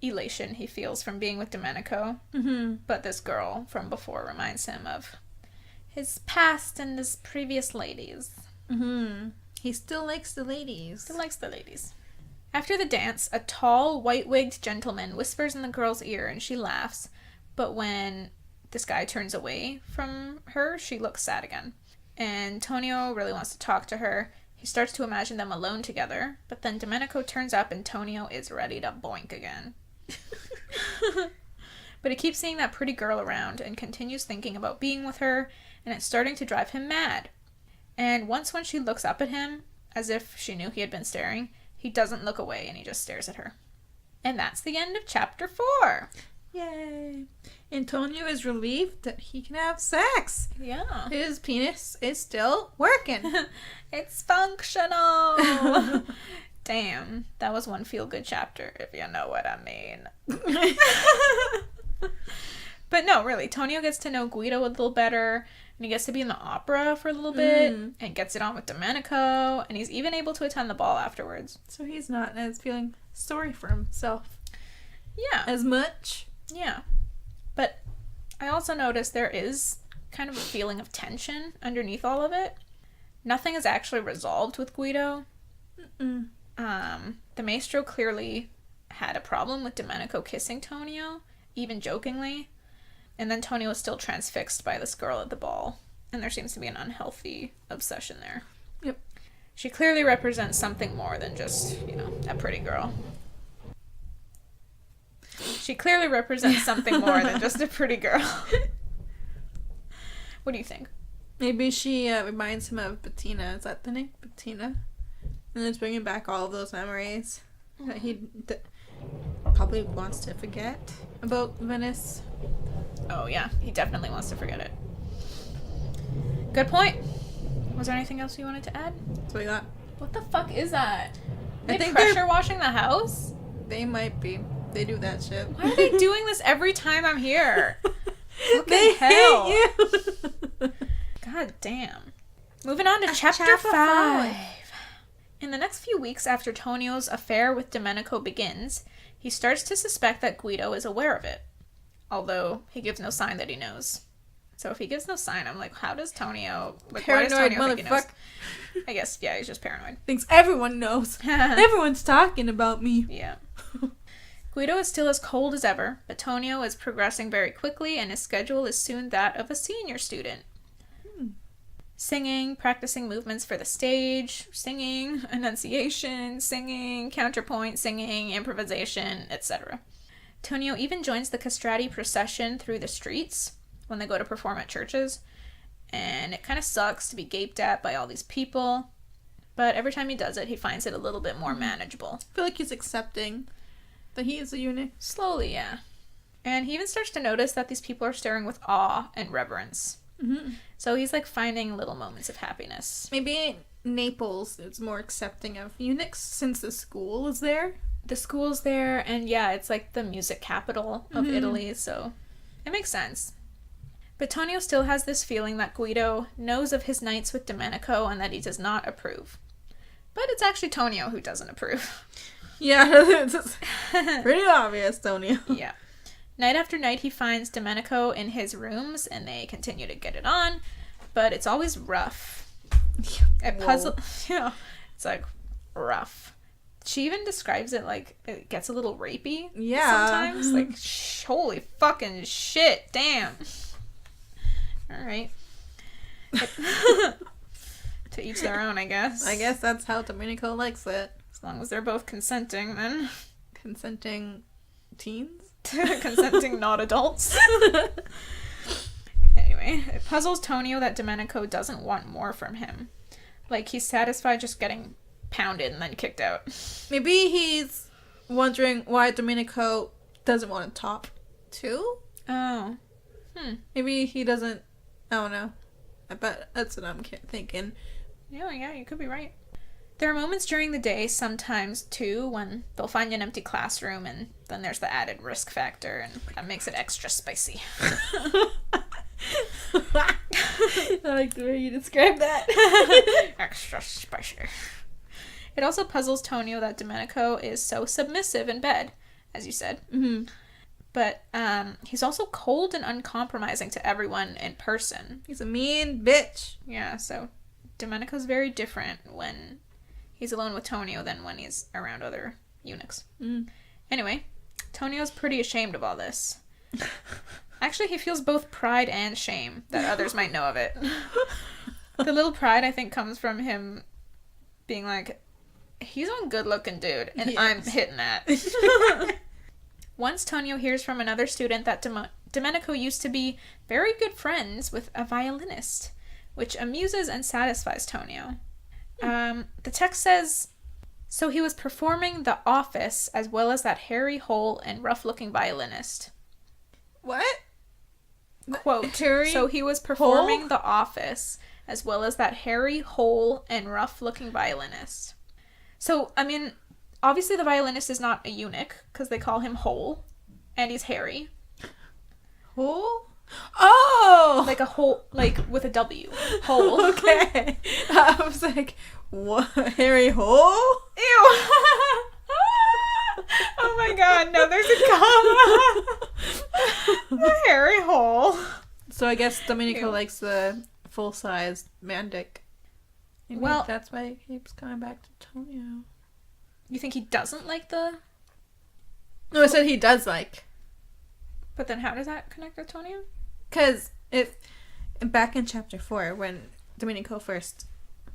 elation he feels from being with Domenico, but this girl from before reminds him of his past and his previous ladies. He still likes the ladies. Still likes the ladies. After the dance, a tall, white-wigged gentleman whispers in the girl's ear and she laughs, but when this guy turns away from her, she looks sad again. And Tonio really wants to talk to her. He starts to imagine them alone together, but then Domenico turns up and Tonio is ready to boink again. But he keeps seeing that pretty girl around and continues thinking about being with her, and it's starting to drive him mad. And once when she looks up at him, as if she knew he had been staring, he doesn't look away and he just stares at her. And that's the end of chapter 4. Yay. Antonio is relieved that he can have sex. Yeah. His penis is still working. It's functional. Damn, that was one feel-good chapter, if you know what I mean. But no, really, Tonio gets to know Guido a little better, and he gets to be in the opera for a little bit, and gets it on with Domenico, and he's even able to attend the ball afterwards. So he's not as feeling sorry for himself. Yeah. As much. Yeah. But I also noticed there is kind of a feeling of tension underneath all of it. Nothing is actually resolved with Guido. The maestro clearly had a problem with Domenico kissing Tonio, even jokingly. And then Tonio is still transfixed by this girl at the ball. And there seems to be an unhealthy obsession there. Yep. She clearly represents something more than just, a pretty girl. She clearly represents something more than just a pretty girl. What do you think? Maybe she reminds him of Bettina. Is that the name? Bettina? And it's bringing back all of those memories that he probably wants to forget about Venice. Oh, yeah. He definitely wants to forget it. Good point. Was there anything else you wanted to add? That's what we got. What the fuck is that? I They think pressure washing the house? They might be. They do that shit. Why are they doing this every time I'm here? They hell. hate you. God damn. Moving on to chapter 5. In the next few weeks after Tonio's affair with Domenico begins, he starts to suspect that Guido is aware of it. Although, he gives no sign that he knows. So if he gives no sign, I'm like, how does Tonio... Paranoid why does Tonio think he knows? motherfucker. I guess, yeah, he's just paranoid. Thinks everyone knows. Everyone's talking about me. Yeah. Guido is still as cold as ever, but Tonio is progressing very quickly and his schedule is soon that of a senior student. Singing, practicing movements for the stage, singing, enunciation, singing, counterpoint, singing, improvisation, etc. Tonio even joins the castrati procession through the streets when they go to perform at churches, and it kind of sucks to be gaped at by all these people, but every time he does it, he finds it a little bit more manageable. I feel like he's accepting that he is a eunuch. Slowly, yeah. And he even starts to notice that these people are staring with awe and reverence. Mm-hmm. So he's like finding little moments of happiness. Maybe Naples is more accepting of eunuchs since the school is there. The school's there, and yeah, it's like the music capital of Italy, so it makes sense. But Tonio still has this feeling that Guido knows of his nights with Domenico and that he does not approve. But it's actually Tonio who doesn't approve. Yeah, it's pretty obvious, Tonio. Yeah. Night after night, he finds Domenico in his rooms, and they continue to get it on, but it's always rough. It puzzle. Yeah, it's like rough. She even describes it like it gets a little rapey. Yeah. Sometimes, like holy fucking shit, damn. All right. To each their own, I guess. I guess that's how Domenico likes it. As long as they're both consenting, then. Consenting teens? Consenting not adults. Anyway, it puzzles Tonio that Domenico doesn't want more from him. Like, he's satisfied just getting pounded and then kicked out. Maybe he's wondering why Domenico doesn't want to top too? Oh. Maybe he doesn't... I don't know. I bet that's what I'm thinking. Yeah, you could be right. There are moments during the day, sometimes too, when they'll find an empty classroom and then there's the added risk factor and that makes it extra spicy. I like the way you describe that. Extra spicy. It also puzzles Tonio that Domenico is so submissive in bed, as you said. Mm-hmm. But he's also cold and uncompromising to everyone in person. He's a mean bitch. Yeah, so Domenico's very different when he's alone with Tonio than when he's around other eunuchs. Anyway, Tonio's pretty ashamed of all this. Actually, he feels both pride and shame that others might know of it. The little pride, I think, comes from him being like, he's a good-looking dude, and Yes. I'm hitting that. Once Tonio hears from another student that Domenico used to be very good friends with a violinist, which amuses and satisfies Tonio. The text says, so he was performing The Office as well as that hairy hole and rough-looking violinist. What? Quote, Hairy so he was performing hole? The Office as well as that hairy hole and rough-looking violinist. So, I mean, obviously the violinist is not a eunuch because they call him Hole and he's hairy. Hole? Oh! Like a hole, like with a W. Hole. Okay. I was like, what? Harry Hole? Ew! Oh my god, no, there's a comma! The hairy hole. So I guess Domenico Ew. likes the full-sized man dick. Maybe Well- that's why he keeps coming back to Tonio. You think he doesn't like the... No, I said he does like. But then how does that connect with Tonio? Because if back in chapter 4, when Domenico first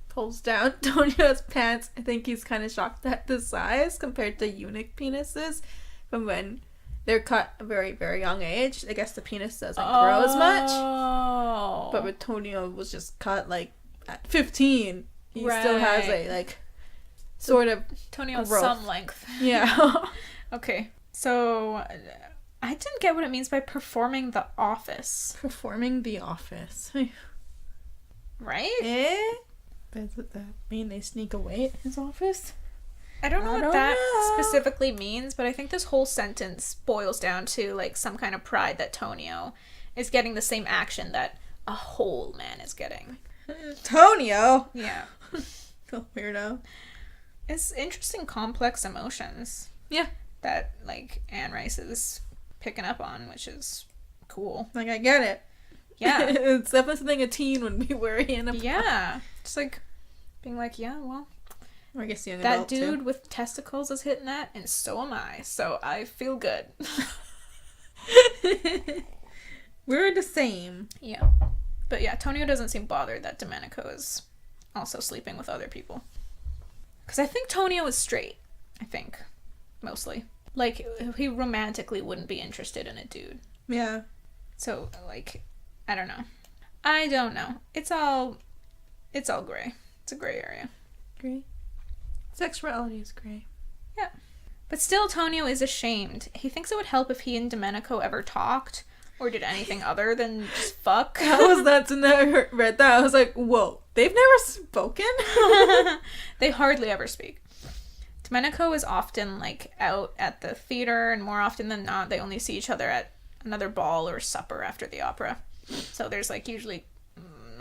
pulls down Tonio's pants, I think he's kind of shocked at the size compared to eunuch penises from when they're cut at a very, very young age. I guess the penis doesn't grow as much. Oh. But with Tonio was just cut like at 15. He still has a like sort of Tonio has growth. some length. yeah. Okay. So, I didn't get what it means by performing The Office. Performing The Office. Right? Eh? Does that mean they sneak away at his office? I don't know I what don't that know. specifically means, but I think this whole sentence boils down to, like, some kind of pride that Tonio is getting the same action that a whole man is getting. Tonio! Yeah. Weirdo. It's interesting, complex emotions. Yeah. That, like, Anne Rice is picking up on, which is cool. Like, I get it. Yeah. It's definitely something a teen would be worrying about. Yeah. Just, like, being like, yeah, well, Or I guess young that adult, dude too. with testicles is hitting that, and so am I. So I feel good. We're the same. Yeah. But yeah, Tonio doesn't seem bothered that Domenico is also sleeping with other people. Because I think Tonio is straight. I think. Mostly. Like, he romantically wouldn't be interested in a dude. Yeah. So, like, I don't know. I don't know. It's all gray. It's a gray area. Gray. Sexuality is gray. But still, Tonio is ashamed. He thinks it would help if he and Domenico ever talked, or did anything other than just fuck. I was nuts when I read that. I was like, whoa, they've never spoken? They hardly ever speak. Domenico is often, like, out at the theater, and more often than not, they only see each other at another ball or supper after the opera. So there's, like, usually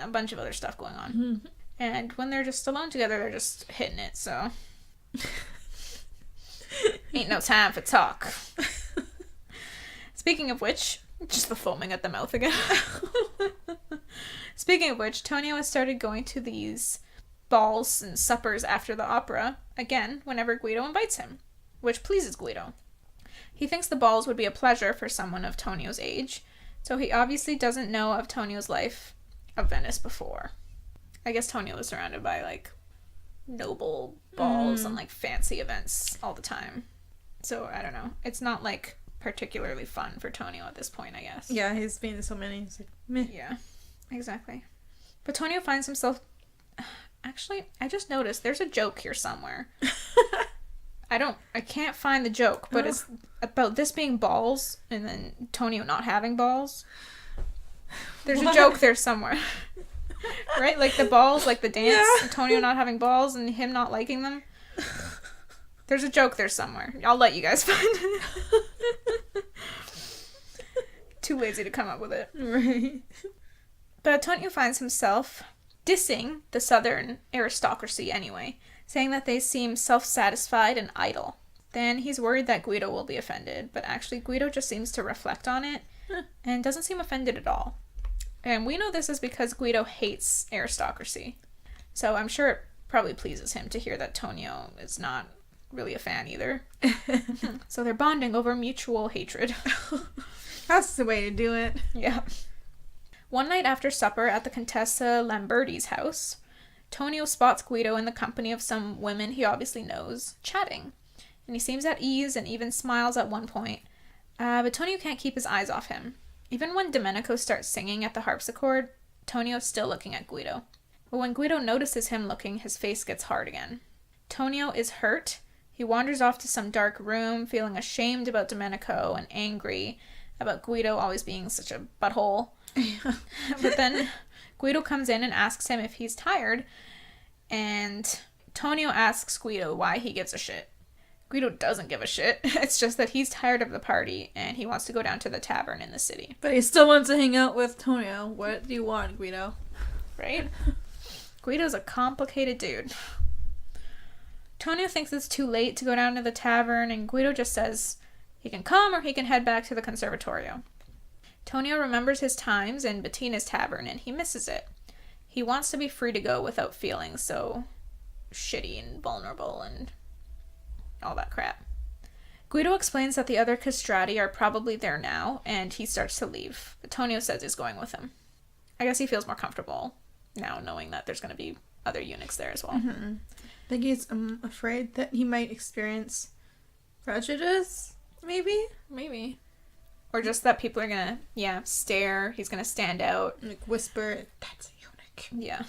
a bunch of other stuff going on. Mm-hmm. And when they're just alone together, they're just hitting it, so... Ain't no time for talk. Speaking of which, just the foaming at the mouth again. Speaking of which, Tonio has started going to these balls and suppers after the opera, again, whenever Guido invites him, which pleases Guido. He thinks the balls would be a pleasure for someone of Tonio's age, so he obviously doesn't know of Tonio's life of Venice before. I guess Tonio was surrounded by, like, noble balls and, like, fancy events all the time. So, I don't know. It's not, like, particularly fun for Tonio at this point, I guess. Yeah, he's been to so many. He's like, meh. Yeah, exactly. But Tonio finds himself... Actually, I just noticed there's a joke here somewhere. I can't find the joke, but it's about this being balls and then Tonio not having balls. There's a joke there somewhere. Right? Like the balls, like the dance, and Tonio not having balls and him not liking them. There's a joke there somewhere. I'll let you guys find it. Too lazy to come up with it. Right. But Tonio finds himself dissing the southern aristocracy anyway, saying that they seem self-satisfied and idle. Then he's worried that Guido will be offended, but actually Guido just seems to reflect on it and doesn't seem offended at all. And we know this is because Guido hates aristocracy. So I'm sure it probably pleases him to hear that Tonio is not really a fan either. So they're bonding over mutual hatred. That's the way to do it. Yeah. One night after supper at the Contessa Lamberti's house, Tonio spots Guido in the company of some women he obviously knows, chatting. And he seems at ease and even smiles at one point. But Tonio can't keep his eyes off him. Even when Domenico starts singing at the harpsichord, Tonio's still looking at Guido. But when Guido notices him looking, his face gets hard again. Tonio is hurt. He wanders off to some dark room, feeling ashamed about Domenico and angry about Guido always being such a butthole. But then Guido comes in and asks him if he's tired, and Tonio asks Guido why he gives a shit. Guido doesn't give a shit. It's just that he's tired of the party and he wants to go down to the tavern in the city. But he still wants to hang out with Tonio. What do you want, Guido? Right? Guido's a complicated dude. Tonio thinks it's too late to go down to the tavern, and Guido just says he can come or he can head back to the conservatorio. Tonio remembers his times in Bettina's tavern and he misses it. He wants to be free to go without feeling so shitty and vulnerable and all that crap. Guido explains that the other castrati are probably there now, and he starts to leave. But Tonio says he's going with him. I guess he feels more comfortable now knowing that there's going to be other eunuchs there as well. Mm-hmm. I think he's afraid that he might experience prejudice, maybe? Maybe. Or just that people are going to, stare. He's going to stand out. Like whisper, that's a eunuch. Yeah.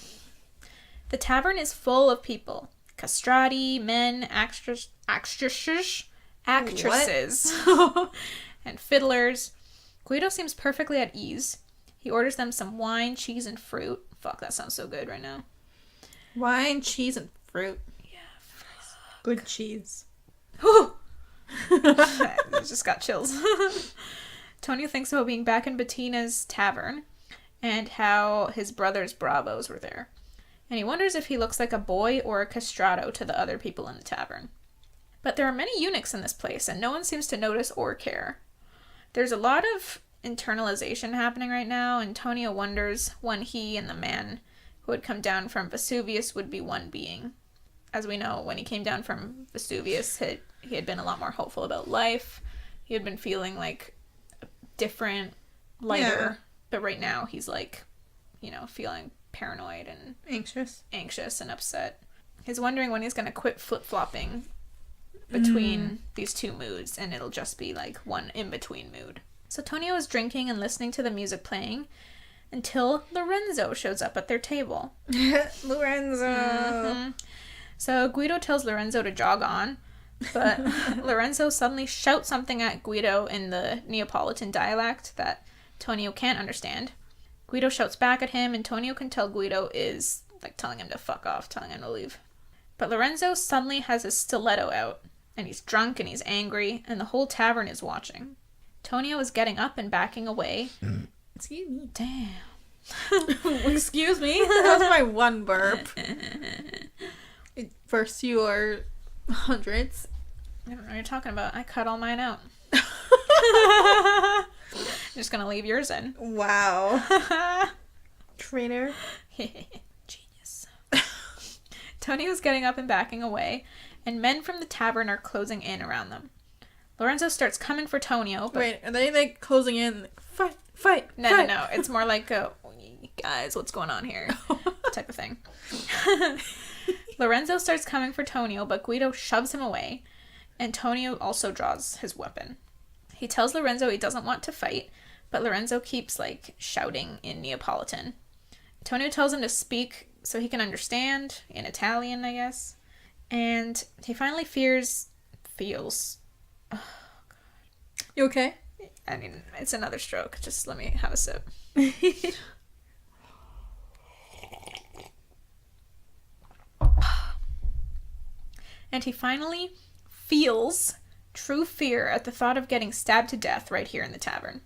The tavern is full of people. Castrati, men, actresses, and fiddlers. Guido seems perfectly at ease. He orders them some wine, cheese, and fruit. Fuck, that sounds so good right now. Wine, cheese, and fruit. Yeah. Good cheese. Whew! I just got chills. Tonio thinks about being back in Bettina's tavern and how his brother's bravos were there. And he wonders if he looks like a boy or a castrato to the other people in the tavern. But there are many eunuchs in this place, and no one seems to notice or care. There's a lot of internalization happening right now, and Tonio wonders when he and the man who had come down from Vesuvius would be one being. As we know, when he came down from Vesuvius, he had been a lot more hopeful about life. He had been feeling like different, lighter. Yeah. But right now, he's like, feeling paranoid and anxious and upset. He's wondering when he's going to quit flip-flopping between these two moods, and it'll just be like one in-between mood. So Tonio is drinking and listening to the music playing until Lorenzo shows up at their table. Lorenzo! Mm-hmm. So Guido tells Lorenzo to jog on, But Lorenzo suddenly shouts something at Guido in the Neapolitan dialect that Tonio can't understand. Guido shouts back at him, and Tonio can tell Guido is, like, telling him to fuck off, telling him to leave. But Lorenzo suddenly has his stiletto out, and he's drunk and he's angry, and the whole tavern is watching. Tonio is getting up and backing away. Excuse me. Damn. Excuse me? That was my one burp. First you are hundreds. I don't know what you're talking about. I cut all mine out. I'm just gonna leave yours in. Wow. Traitor. Genius. Tonio's getting up and backing away, and men from the tavern are closing in around them. Lorenzo starts coming for Tonio, but... Wait, are they, like, closing in? Fight. No. It's more like a, guys, what's going on here? Type of thing. Lorenzo starts coming for Tonio, but Guido shoves him away, and Tonio also draws his weapon. He tells Lorenzo he doesn't want to fight, but Lorenzo keeps, like, shouting in Neapolitan. Tonio tells him to speak so he can understand, in Italian, I guess. And he finally feels... Oh, God. You okay? I mean, it's another stroke. Just let me have a sip. And he finally feels true fear at the thought of getting stabbed to death right here in the tavern.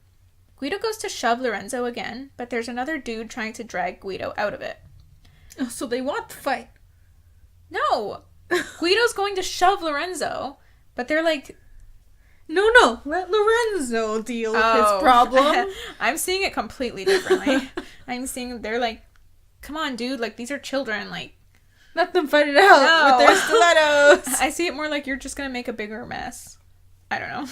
Guido goes to shove Lorenzo again, but there's another dude trying to drag Guido out of it. Oh, so they want to fight. No! Guido's going to shove Lorenzo, but they're like... No, let Lorenzo deal with his problem. I'm seeing it completely differently. I'm seeing they're like, come on, dude, like, these are children, like... Let them fight it out with their stilettos. I see it more like you're just gonna make a bigger mess. I don't know.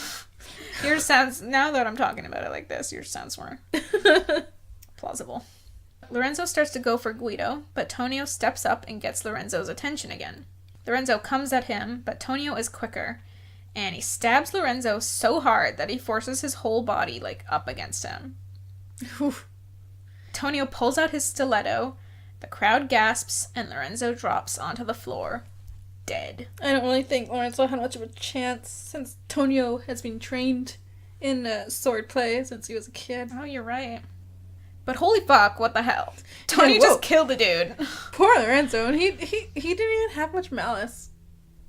Yours sounds, now that I'm talking about it like this, yours sounds more plausible. Lorenzo starts to go for Guido, but Tonio steps up and gets Lorenzo's attention again. Lorenzo comes at him, but Tonio is quicker, and he stabs Lorenzo so hard that he forces his whole body, like, up against him. Tonio pulls out his stiletto, the crowd gasps, and Lorenzo drops onto the floor, dead. I don't really think Lorenzo had much of a chance, since Tonio has been trained in swordplay since he was a kid. Oh, you're right. But holy fuck, what the hell? Tonio just killed a dude. Poor Lorenzo, and he didn't even have much malice.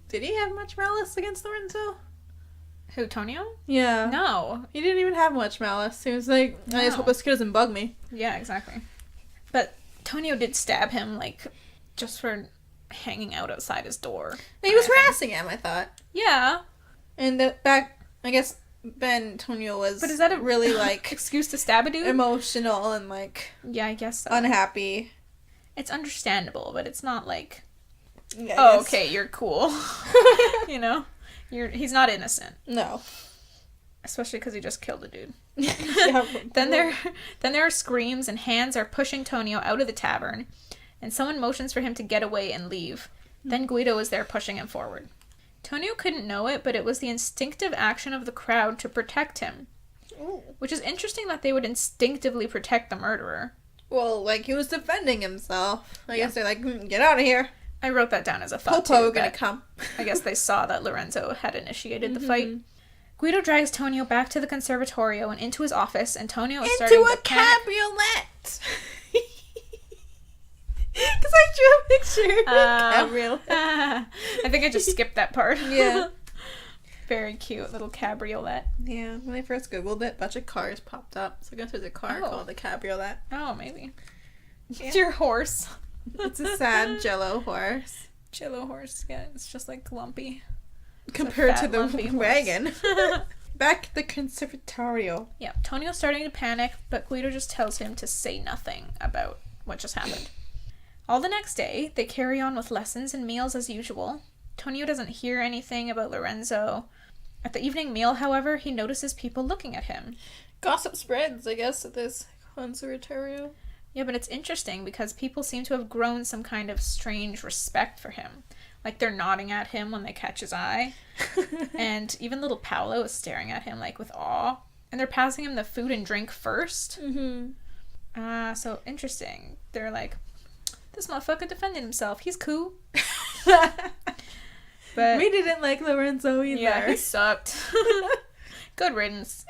Did he have much malice against Lorenzo? Who, Tonio? Yeah. No. He didn't even have much malice. He was like, I just hope this kid doesn't bug me. Yeah, exactly. But Tonio did stab him, like, just for hanging out outside his door. He was harassing him, I thought. Yeah. And I guess Ben Tonio was... But is that a really, like... excuse to stab a dude? Emotional and, like... Yeah, I guess so. Unhappy. It's understandable, but it's not like... Yeah, oh, okay, you're cool. You know? He's not innocent. No. Especially because he just killed a dude. Yeah, Then there are screams and hands are pushing Tonio out of the tavern, and someone motions for him to get away and leave. Then Guido is there pushing him forward. Tonio couldn't know it, but it was the instinctive action of the crowd to protect him. Ooh. Which is interesting that they would instinctively protect the murderer. Well, like, he was defending himself. I guess they're like, get out of here. I wrote that down as a thought, Popo too. gonna come. I guess they saw that Lorenzo had initiated the fight. Guido drags Tonio back to the conservatorio and into his office, and Tonio is starting to panic. Cabriolet! Because I drew a picture of a cabriolet. I think I just skipped that part. Yeah. Very cute little cabriolet. Yeah, when I first googled it, a bunch of cars popped up. So I guess there's a car called the cabriolet. Oh, maybe. Yeah. It's your horse. It's a sad jello horse. Jello horse, yeah, it's just like lumpy. Compared to the lumpy wagon. Back at the conservatorio. Yeah, Tonio's starting to panic, but Guido just tells him to say nothing about what just happened. All the next day, they carry on with lessons and meals as usual. Tonio doesn't hear anything about Lorenzo. At the evening meal, however, he notices people looking at him. Gossip spreads, I guess, at this conservatorio. Yeah, but it's interesting because people seem to have grown some kind of strange respect for him. Like, they're nodding at him when they catch his eye. And even little Paolo is staring at him, like, with awe. And they're passing him the food and drink first. Mm-hmm. So interesting. They're like, this motherfucker defended himself. He's cool. But we didn't like Lorenzo either. yeah, he sucked. Good riddance.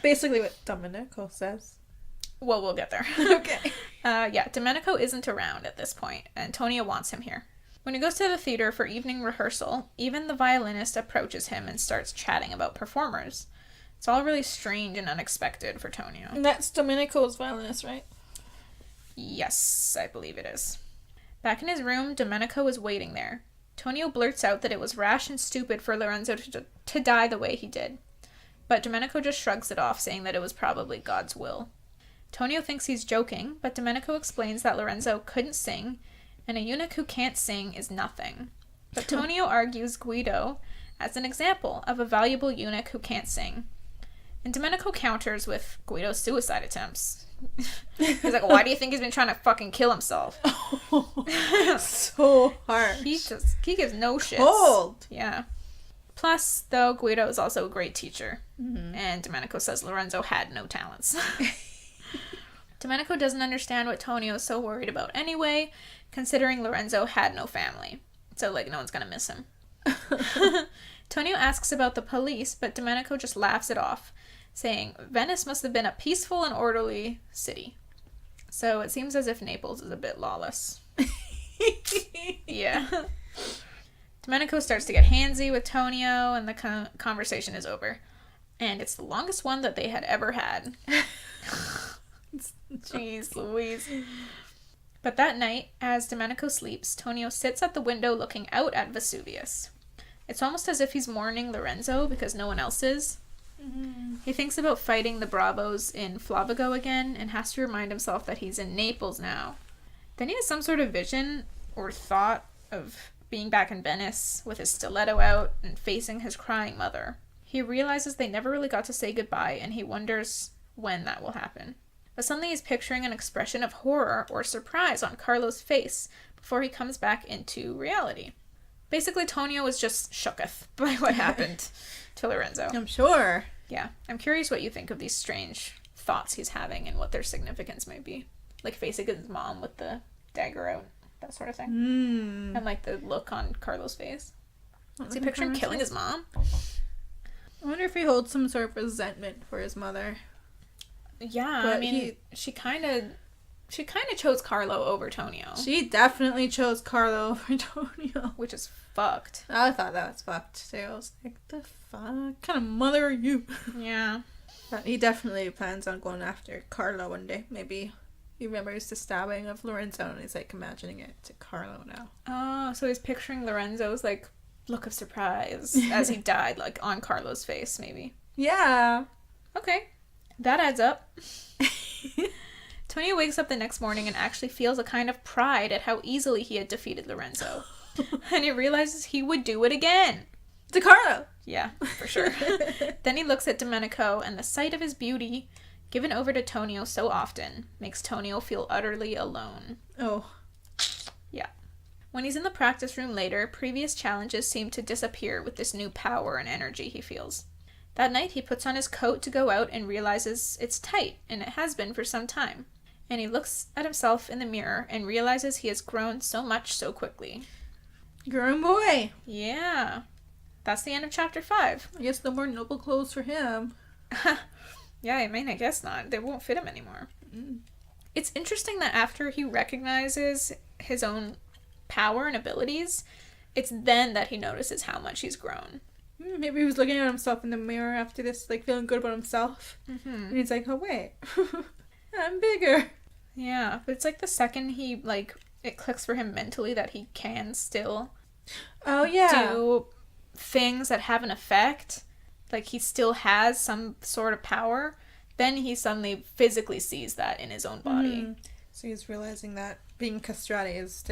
Basically what Domenico says. Well, we'll get there. Okay. Yeah, Domenico isn't around at this point, and Tonio wants him here. When he goes to the theater for evening rehearsal, even the violinist approaches him and starts chatting about performers. It's all really strange and unexpected for Tonio. And that's Domenico's violinist, right? Yes, I believe it is. Back in his room, Domenico is waiting there. Tonio blurts out that it was rash and stupid for Lorenzo to die the way he did. But Domenico just shrugs it off, saying that it was probably God's will. Tonio thinks he's joking, but Domenico explains that Lorenzo couldn't sing, and a eunuch who can't sing is nothing. But Tonio argues Guido as an example of a valuable eunuch who can't sing. And Domenico counters with Guido's suicide attempts. He's like, why do you think he's been trying to fucking kill himself? So hard. He gives no shits. Cold. Yeah. Plus, though, Guido is also a great teacher. Mm-hmm. And Domenico says Lorenzo had no talents. Domenico doesn't understand what Tonio is so worried about anyway, considering Lorenzo had no family. So, like, no one's gonna miss him. Tonio asks about the police, but Domenico just laughs it off, saying Venice must have been a peaceful and orderly city. So it seems as if Naples is a bit lawless. Yeah. Domenico starts to get handsy with Tonio, and the conversation is over. And it's the longest one that they had ever had. Jeez Louise. But that night, as Domenico sleeps, Tonio sits at the window looking out at Vesuvius. It's almost as if he's mourning Lorenzo because no one else is. Mm-hmm. He thinks about fighting the Bravos in Flavago again and has to remind himself that he's in Naples now. Then he has some sort of vision or thought of being back in Venice with his stiletto out and facing his crying mother. He realizes they never really got to say goodbye, and he wonders when that will happen. But suddenly he's picturing an expression of horror or surprise on Carlo's face before he comes back into reality. Basically, Tonio was just shooketh by what happened to Lorenzo. I'm sure. Yeah. I'm curious what you think of these strange thoughts he's having and what their significance might be. Like facing his mom with the dagger out, that sort of thing. And like the look on Carlo's face. Is he picturing killing his mom? I wonder if he holds some sort of resentment for his mother. Yeah, but I mean, she kind of chose Carlo over Tonio. She definitely chose Carlo over Tonio. Which is fucked. I thought that was fucked too. I was like, the fuck? What kind of mother are you? Yeah. But he definitely plans on going after Carlo one day. Maybe he remembers the stabbing of Lorenzo and he's like imagining it to Carlo now. Oh, so he's picturing Lorenzo's like look of surprise as he died, like on Carlo's face, maybe. Yeah. Okay. That adds up. Tonio wakes up the next morning and actually feels a kind of pride at how easily he had defeated Lorenzo. And he realizes he would do it again. To Carlo! Yeah, for sure. Then he looks at Domenico, and the sight of his beauty, given over to Tonio so often, makes Tonio feel utterly alone. Oh. Yeah. When he's in the practice room later, previous challenges seem to disappear with this new power and energy he feels. That night, he puts on his coat to go out and realizes it's tight, and it has been for some time. And he looks at himself in the mirror and realizes he has grown so much so quickly. Grown boy. Yeah. That's the end of chapter 5. I guess no more noble clothes for him. Yeah, I mean, I guess not. They won't fit him anymore. It's interesting that after he recognizes his own power and abilities, it's then that he notices how much he's grown. Maybe he was looking at himself in the mirror after this, like, feeling good about himself. Mm-hmm. And he's like, oh, wait. I'm bigger. Yeah, but it's like the second he, like, it clicks for him mentally that he can still do things that have an effect, like he still has some sort of power, then he suddenly physically sees that in his own body. Mm-hmm. So he's realizing that being castrati is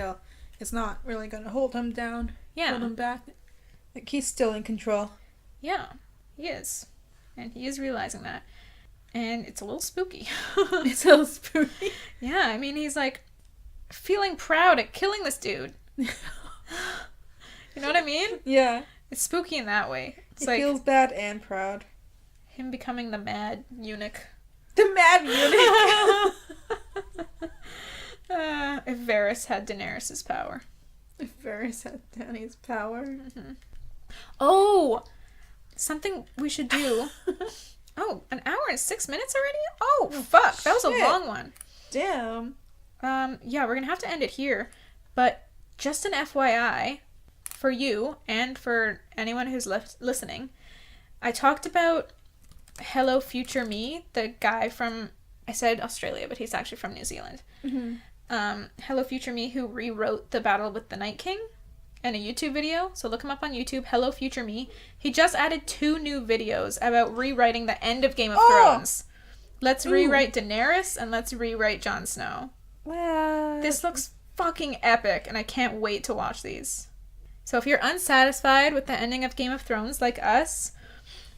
not really going to hold him down. Yeah. Hold him back. Like, he's still in control. Yeah, he is. And he is realizing that. And it's a little spooky. It's a little spooky. Yeah, I mean, he's like feeling proud at killing this dude. You know what I mean? Yeah. It's spooky in that way. It's he like feels bad and proud. Him becoming the mad eunuch. The mad eunuch! If Varys had Daenerys' power. Varys had Dany's power. Mm-hmm. Oh! Something we should do. Oh, an hour and 6 minutes already? Oh, fuck. That was a shit. long one. Damn. Yeah, we're gonna have to end it here. But just an FYI, for you and for anyone who's listening, I talked about Hello Future Me, the guy from, I said Australia, but he's actually from New Zealand. Mm-hmm. Hello Future Me, who rewrote the Battle with the Night King in a YouTube video. So look him up on YouTube, Hello Future Me. He just added 2 new videos about rewriting the end of Game of Thrones. Let's rewrite Daenerys and let's rewrite Jon Snow. Wow. This looks fucking epic, and I can't wait to watch these. So if you're unsatisfied with the ending of Game of Thrones like us,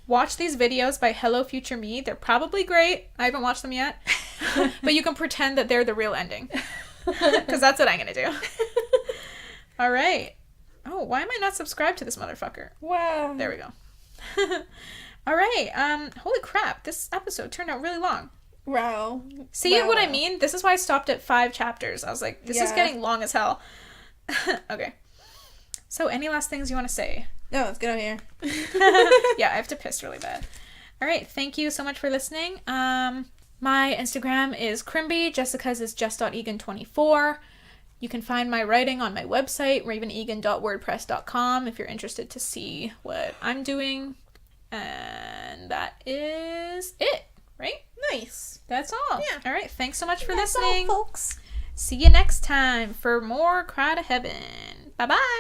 watch these videos by Hello Future Me. They're probably great. I haven't watched them yet. But you can pretend that they're the real ending. Because that's what I'm going to do. All right. Oh, why am I not subscribed to this motherfucker? Wow. There we go. All right. Holy crap. This episode turned out really long. Wow. See Wow. what I mean? This is why I stopped at 5 chapters. I was like, this is getting long as hell. Okay. So, any last things you want to say? No, let's get out of here. Yeah, I have to piss really bad. All right. Thank you so much for listening. My Instagram is Crimby. Jessica's is jess.egan24. You can find my writing on my website, ravenegan.wordpress.com, if you're interested to see what I'm doing. And that is it, right? Nice. That's all. Yeah. All right. Thanks so much for That's all, listening. folks. See you next time for more Cry to Heaven. Bye-bye.